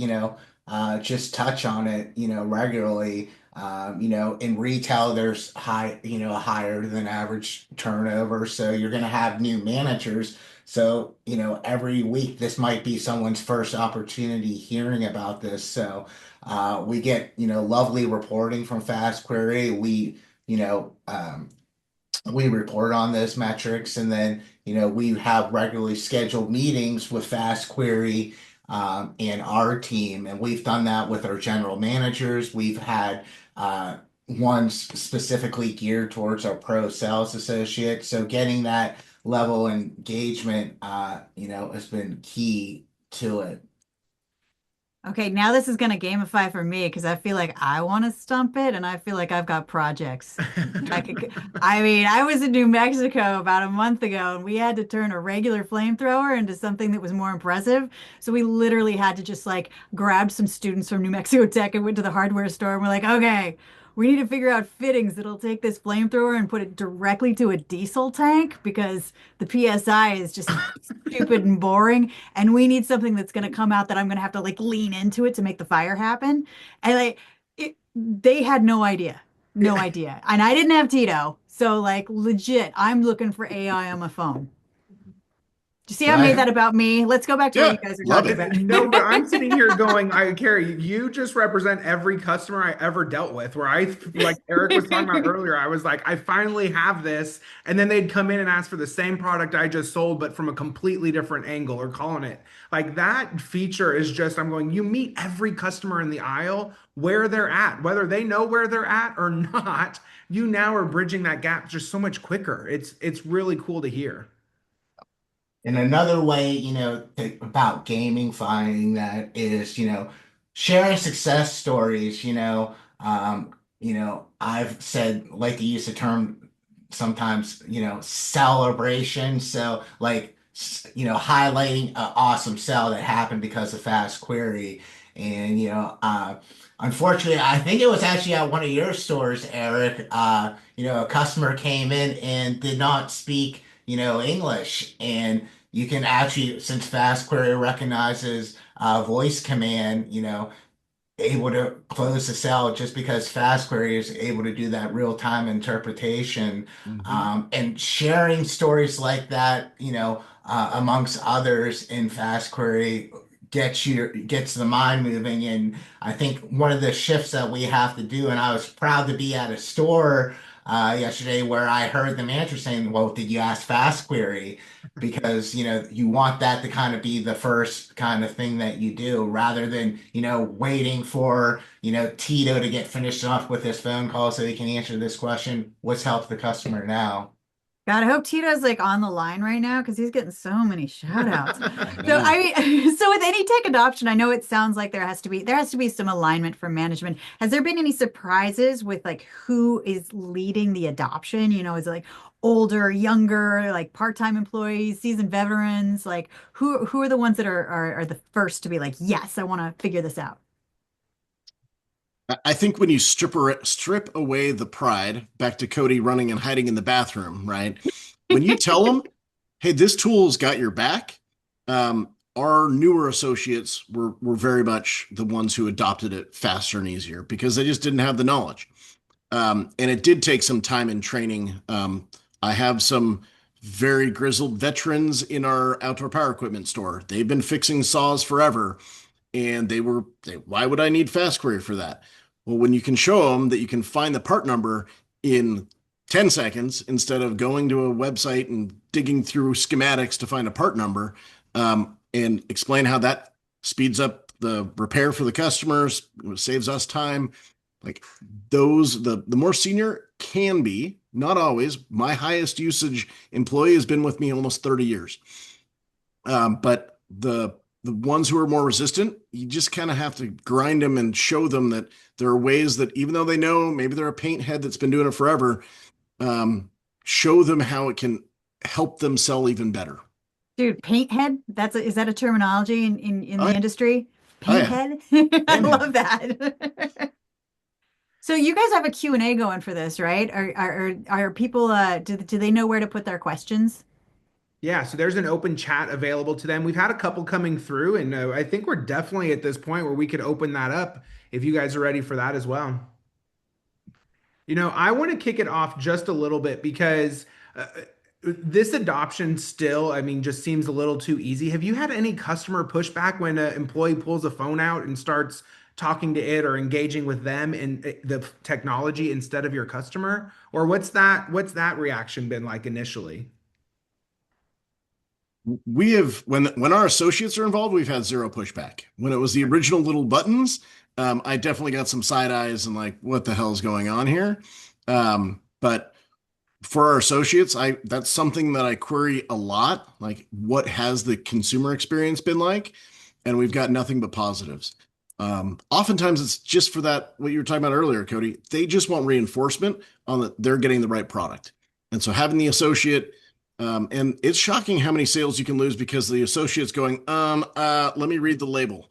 just touch on it, regularly. In retail, there's higher than average turnover. So you're going to have new managers. So, every week, this might be someone's first opportunity hearing about this. So we get, lovely reporting from FastQuery. You know, um, we report on those metrics, and then we have regularly scheduled meetings with FastQuery and our team, and we've done that with our general managers. We've had one specifically geared towards our pro sales associates, so getting that level of engagement has been key to it. Okay, now this is going to gamify for me because I feel like I want to stump it and I feel like I've got projects. I could, I mean, I was in New Mexico about a month ago and we had to turn a regular flamethrower into something that was more impressive. So we literally had to just like grab some students from New Mexico Tech and went to the hardware store and we're like, okay, we need to figure out fittings that'll take this flamethrower and put it directly to a diesel tank because the PSI is just stupid and boring. And we need something that's going to come out that I'm going to have to like lean into it to make the fire happen. And like they had no idea, no Yeah. idea. And I didn't have Tito. So like legit, I'm looking for AI on my phone. Do you see how I made Right. that about me? Let's go back to what Yeah, you guys are love talking it. about. No, but I'm sitting here going, Carrie, you just represent every customer I ever dealt with. Where like Eric was talking about earlier, I was like, I finally have this. And then they'd come in and ask for the same product I just sold, but from a completely different angle or calling it. Like that feature is just, I'm going, you meet every customer in the aisle where they're at, whether they know where they're at or not. You now are bridging that gap just so much quicker. It's really cool to hear. And another way, about gaming, finding that is, sharing success stories. I've said, like to use the term sometimes, celebration. So like highlighting an awesome sell that happened because of FastQuery. And, unfortunately, I think it was actually at one of your stores, Eric. A customer came in and did not speak, English. And you can actually, since FastQuery recognizes voice command, able to close the cell just because FastQuery is able to do that real-time interpretation. Mhm. And sharing stories like that, amongst others in FastQuery gets the mind moving. And I think one of the shifts that we have to do, and I was proud to be at a store yesterday where I heard the manager saying, "Well, did you ask FastQuery?" Because you want that to kind of be the first kind of thing that you do rather than waiting for Tito to get finished off with this phone call so he can answer this question, what's helped the customer now. God, I hope Tito's like on the line right now because he's getting so many shout outs. I So know. so with any tech adoption, I know it sounds like there has to be some alignment from management. Has there been any surprises with like who is leading the adoption? Is it like older, younger, like part-time employees, seasoned veterans? Like who are the ones that are the first to be like, yes, I want to figure this out? I think when you strip away the pride, back to Cody running and hiding in the bathroom, right? When you tell them, "Hey, this tool's got your back," our newer associates were very much the ones who adopted it faster and easier because they just didn't have the knowledge. And it did take some time and training. I have some very grizzled veterans in our outdoor power equipment store. They've been fixing saws forever, and why would I need FastQuery for that? Well, when you can show them that you can find the part number in 10 seconds instead of going to a website and digging through schematics to find a part number, and explain how that speeds up the repair for the customers, saves us time. Like the more senior can be, not always. My highest usage employee has been with me almost 30 years. But the ones who are more resistant, you just kind of have to grind them and show them that there are ways that even though they know maybe they're a paint head that's been doing it forever, um, show them how it can help them sell even better. Dude, paint head? Is that a terminology in Oh the yeah, industry? oh Paint yeah, head? I paint head. love that. So you guys have a Q and A going for this, right? Are people do they know where to put their questions? Yeah, so there's an open chat available to them. We've had a couple coming through, and I think we're definitely at this point where we could open that up if you guys are ready for that as well. I want to kick it off just a little bit because this adoption still, I mean, just seems a little too easy. Have you had any customer pushback when an employee pulls a phone out and starts talking to it or engaging with them in the technology instead of your customer? Or what's that reaction been like initially? We have when our associates are involved, we've had zero pushback. When it was the original little buttons, I definitely got some side eyes and like, what the hell is going on here? But for our associates, I that's something that I query a lot. Like, what has the consumer experience been like? And we've got nothing but positives. Oftentimes, it's just for that what you were talking about earlier, Cody. They just want reinforcement on that they're getting the right product, and so having the associate. And it's shocking how many sales you can lose because the associate's going, let me read the label,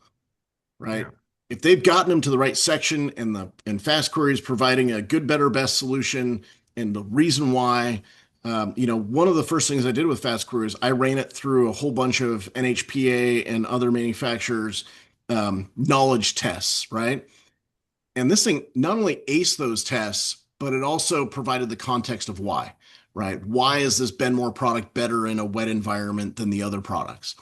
right? Yeah. If they've gotten them to the right section and Fast Query is providing a good, better, best solution and the reason why, one of the first things I did with Fast Query is I ran it through a whole bunch of NHPA and other manufacturers' knowledge tests, right? And this thing not only aced those tests, but it also provided the context of why, right? Why is this Benmore product better in a wet environment than the other products?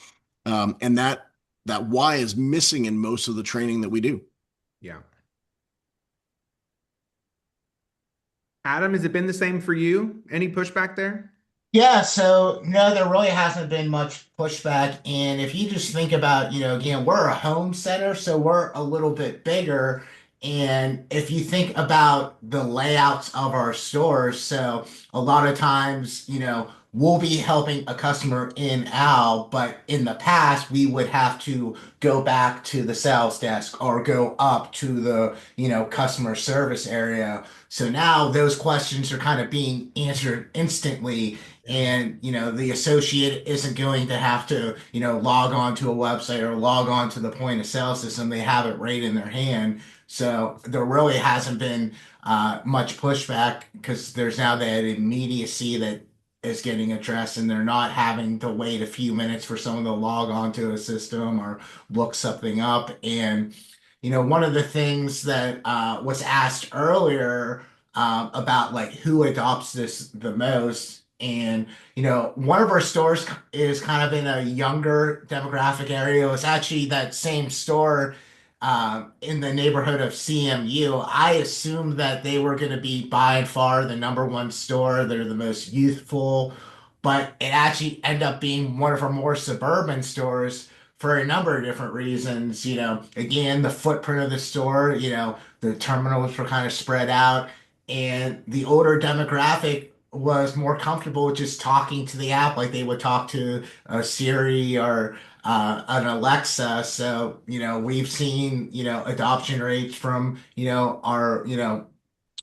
And that why is missing in most of the training that we do. Yeah. Adam, has it been the same for you? Any pushback there? Yeah, so no, there really hasn't been much pushback. And if you just think about, again, we're a home center, so we're a little bit bigger. And if you think about the layouts of our stores, so a lot of times, we'll be helping a customer in out, but in the past, we would have to go back to the sales desk or go up to the, customer service area. So now those questions are kind of being answered instantly. And, the associate isn't going to have to, log on to a website or log on to the point of sale system. They have it right in their hand. So there really hasn't been much pushback because there's now that immediacy that is getting addressed, and they're not having to wait a few minutes for someone to log onto a system or look something up. And one of the things that was asked earlier about like who adopts this the most. And one of our stores is kind of in a younger demographic area. It was actually that same store in the neighborhood of CMU. I assumed that they were going to be by and far the number one store. They're the most youthful, but it actually ended up being one of our more suburban stores for a number of different reasons. Again, the footprint of the store, the terminals were kind of spread out, and the older demographic was more comfortable just talking to the app like they would talk to a Siri or an Alexa. So, we've seen, adoption rates from, our,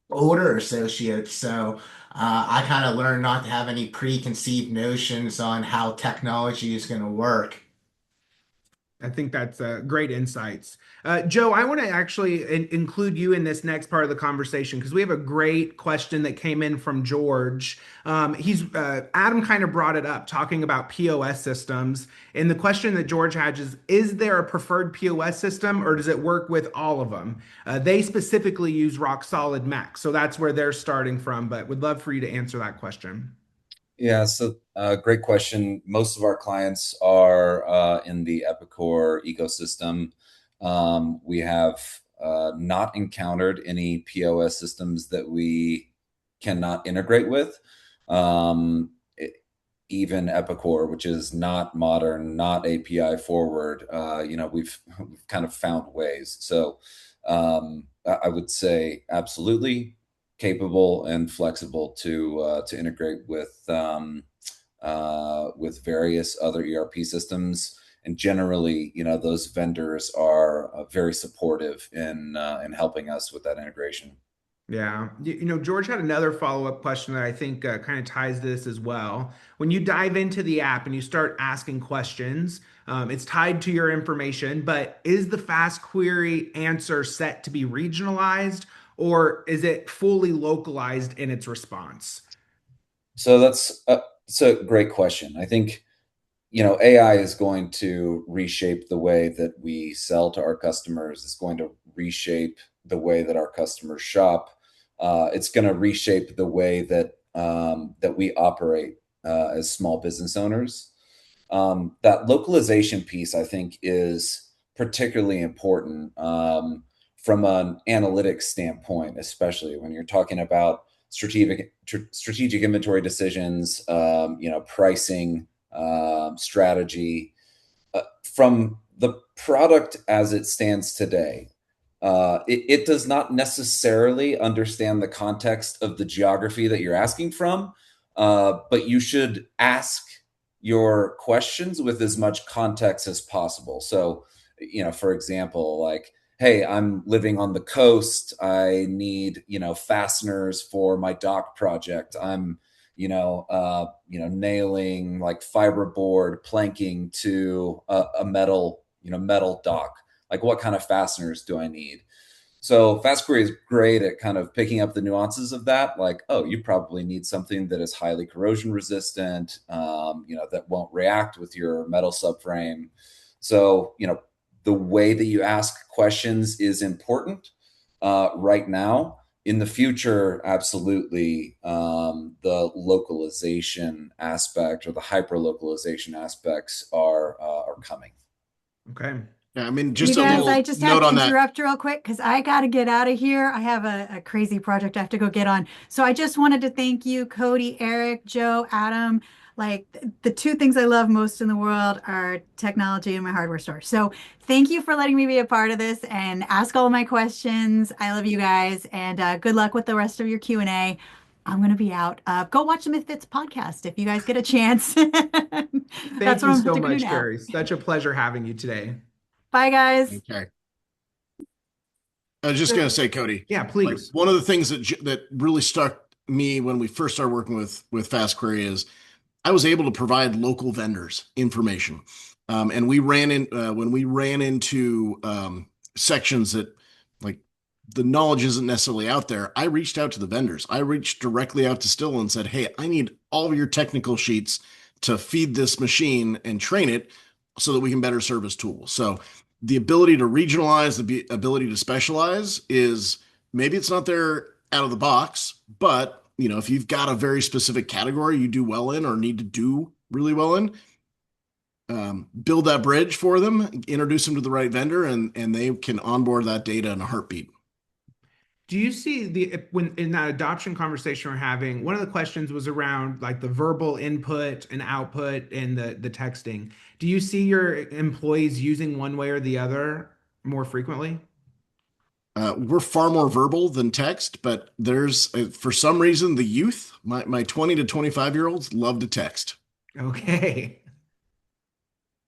older associates. So, I kind of learned not to have any preconceived notions on how technology is going to work. I think that's great insights. Joe, I want to actually include you in this next part of the conversation because we have a great question that came in from George. He's Adam kind of brought it up, talking about POS systems. And the question that George has is there a preferred POS system or does it work with all of them? They specifically use Rock Solid Mac, so that's where they're starting from, but would love for you to answer that question. Yeah, so great question. Most of our clients are in the Epicor ecosystem. We have not encountered any POS systems that we cannot integrate with. Even Epicor, which is not modern, not API forward, we've kind of found ways. So I would say absolutely capable and flexible to integrate with various other ERP systems. And generally, those vendors are very supportive in helping us with that integration. Yeah. George had another follow-up question that I think kind of ties this as well. When you dive into the app and you start asking questions, it's tied to your information, but is the fast query answer set to be regionalized or is it fully localized in its response? So that's a great question. I think AI is going to reshape the way that we sell to our customers. It's going to reshape the way that our customers shop. It's going to reshape the way that we operate as small business owners. That localization piece, I think, is particularly important from an analytics standpoint, especially when you're talking about strategic inventory decisions, pricing, strategy. From the product as it stands today, it does not necessarily understand the context of the geography that you're asking from, but you should ask your questions with as much context as possible. So, for example, like, hey, I'm living on the coast. I need, fasteners for my dock project. I'm, nailing like fiberboard planking to a metal dock. Like, what kind of fasteners do I need? So FastQuery is great at kind of picking up the nuances of that. Like, oh, you probably need something that is highly corrosion resistant, that won't react with your metal subframe. So, the way that you ask questions is important right now. In the future, absolutely, the localization aspect or the hyper localization aspects are coming. Okay. Yeah, I mean, You just a guys, I little just have note to on that. interrupt real quick because I got to get out of here. I have a crazy project I have to go get on. So I just wanted to thank you, Cody, Eric, Joe, Adam. Like the two things I love most in the world are technology and my hardware store. So thank you for letting me be a part of this and ask all my questions. I love you guys and good luck with the rest of your Q&A. I'm going to be out. Go watch the Misfits podcast if you guys get a chance. Thank That's what you I'm so going to do much, now. Kari. Such a pleasure having you today. Bye, guys. Okay. I was just gonna say, Cody, Yeah, like please. one of the things that really struck me when we first started working with FastQuery is I was able to provide local vendors information, and we ran in when we ran into sections that like the knowledge isn't necessarily out there. I reached out to the vendors. I reached directly out to Still and said, "Hey, I need all of your technical sheets to feed this machine and train it so that we can better service tools." So the ability to regionalize, the ability to specialize is maybe it's not there out of the box, but if you've got a very specific category you do well in or need to do really well in, build that bridge for them, introduce them to the right vendor, and they can onboard that data in a heartbeat. Do you see when in that adoption conversation we're having, one of the questions was around like the verbal input and output and the texting. Do you see your employees using one way or the other more frequently? We're far more verbal than text, but there's for some reason the youth, my 20 to 25-year-olds love to text. Okay.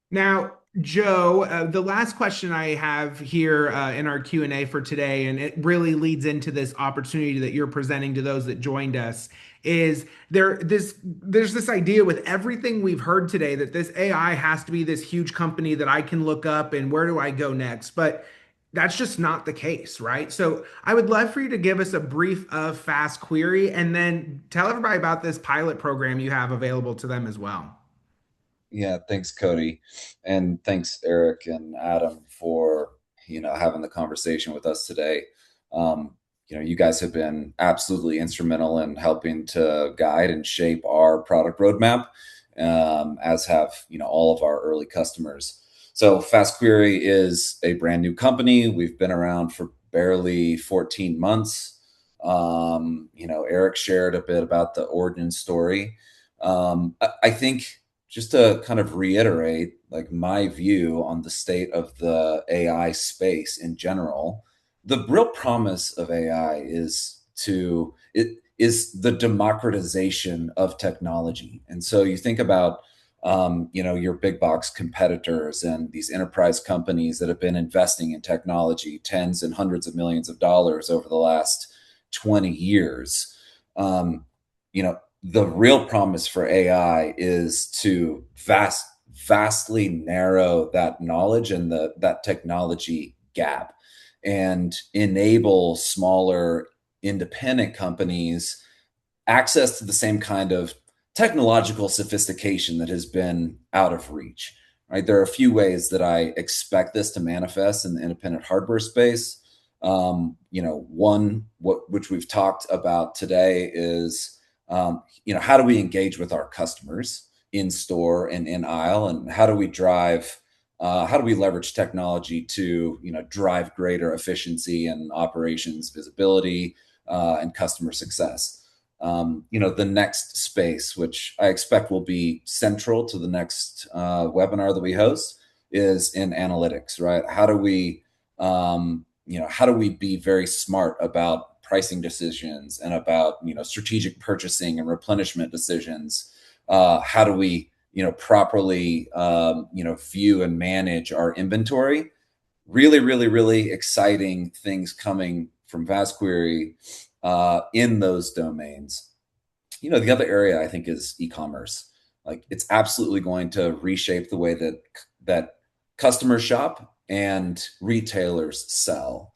Now, Joe, the last question I have here in our Q&A for today, and it really leads into this opportunity that you're presenting to those that joined us, is there's this idea with everything we've heard today that this AI has to be this huge company that I can look up and where do I go next? But that's just not the case, right? So I would love for you to give us a brief of FastQuery and then tell everybody about this pilot program you have available to them as well. Yeah, thanks, Cody. And thanks, Eric and Adam, for having the conversation with us today. You guys have been absolutely instrumental in helping to guide and shape our product roadmap, as have all of our early customers. So FastQuery is a brand new company. We've been around for barely 14 months. Eric shared a bit about the origin story. I think just to kind of reiterate, like my view on the state of the AI space in general, the real promise of AI is the democratization of technology. And so you think about your big box competitors and these enterprise companies that have been investing in technology tens and hundreds of millions of dollars over the last 20 years. The real promise for AI is to vastly narrow that knowledge and that technology gap and enable smaller independent companies access to the same kind of technological sophistication that has been out of reach. Right? There are a few ways that I expect this to manifest in the independent hardware space. One, which we've talked about today, is how do we engage with our customers in store and in aisle, and how do we leverage technology to drive greater efficiency and operations visibility and customer success. The next space, which I expect will be central to the next webinar that we host, is in analytics, right? How do we be very smart about pricing decisions and about strategic purchasing and replenishment decisions? How do we properly view and manage our inventory? Really, really, really exciting things coming from FastQuery in those domains. The other area I think is e-commerce. Like it's absolutely going to reshape the way that customers shop and retailers sell.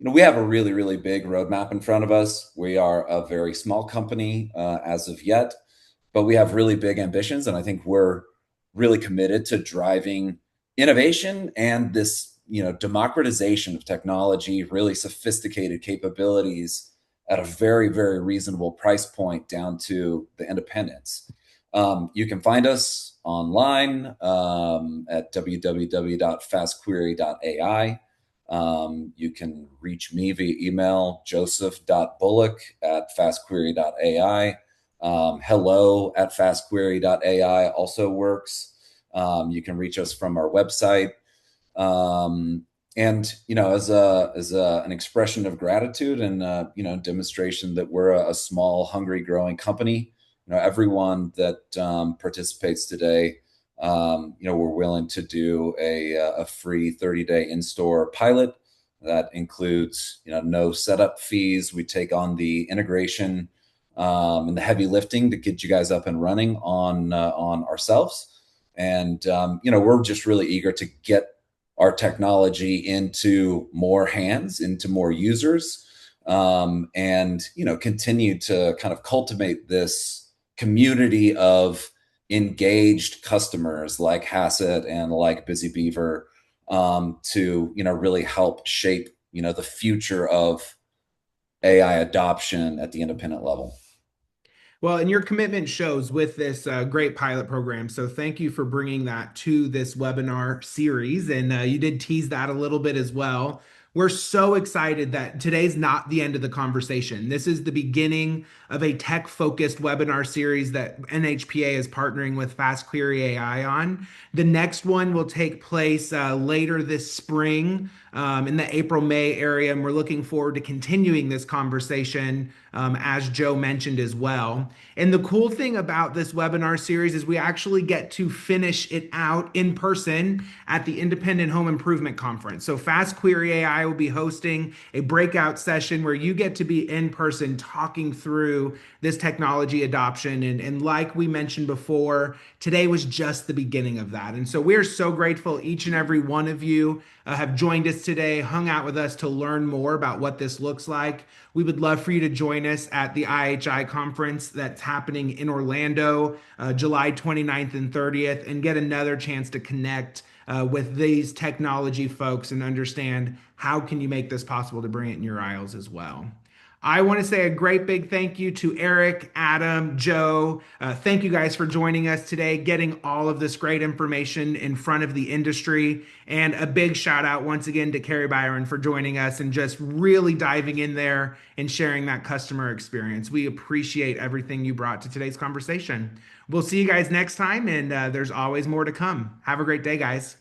We have a really, really big roadmap in front of us. We are a very small company as of yet, but we have really big ambitions. And I think we're really committed to driving innovation and this, democratization of technology, really sophisticated capabilities at a very, very reasonable price point down to the independents. You can find us online at www.fastquery.ai. You can reach me via email, joseph.bullock@fastquery.ai. hello@fastquery.ai also works. You can reach us from our website. And an expression of gratitude and demonstration that we're a small, hungry, growing company. Everyone that participates today, we're willing to do a free 30-day in-store pilot that includes no setup fees. We take on the integration and the heavy lifting to get you guys up and running on ourselves. And we're just really eager to get our technology into more hands, into more users, and continue to kind of cultivate this community of engaged customers like Hassett and like Busy Beaver, to really help shape the future of AI adoption at the independent level. Well, and your commitment shows with this great pilot program. So thank you for bringing that to this webinar series. And you did tease that a little bit as well. We're so excited that today's not the end of the conversation. This is the beginning of a tech-focused webinar series that NHPA is partnering with FastQuery AI on. The next one will take place later this spring, in the April-May area, and we're looking forward to continuing this conversation, as Joe mentioned as well. And the cool thing about this webinar series is we actually get to finish it out in person at the Independent Home Improvement Conference. So FastQuery AI will be hosting a breakout session where you get to be in person talking through this technology adoption. And like we mentioned before, today was just the beginning of that. And so we're so grateful each and every one of you have joined us today, hung out with us to learn more about what this looks like. We would love for you to join us at the IHI conference that's happening in Orlando, July 29th and 30th, and get another chance to connect with these technology folks and understand how can you make this possible to bring it in your aisles as well. I want to say a great big thank you to Eric, Adam, Joe. Thank you guys for joining us today, getting all of this great information in front of the industry. And a big shout out once again to Kari Byron for joining us and just really diving in there and sharing that customer experience. We appreciate everything you brought to today's conversation. We'll see you guys next time, and there's always more to come. Have a great day, guys.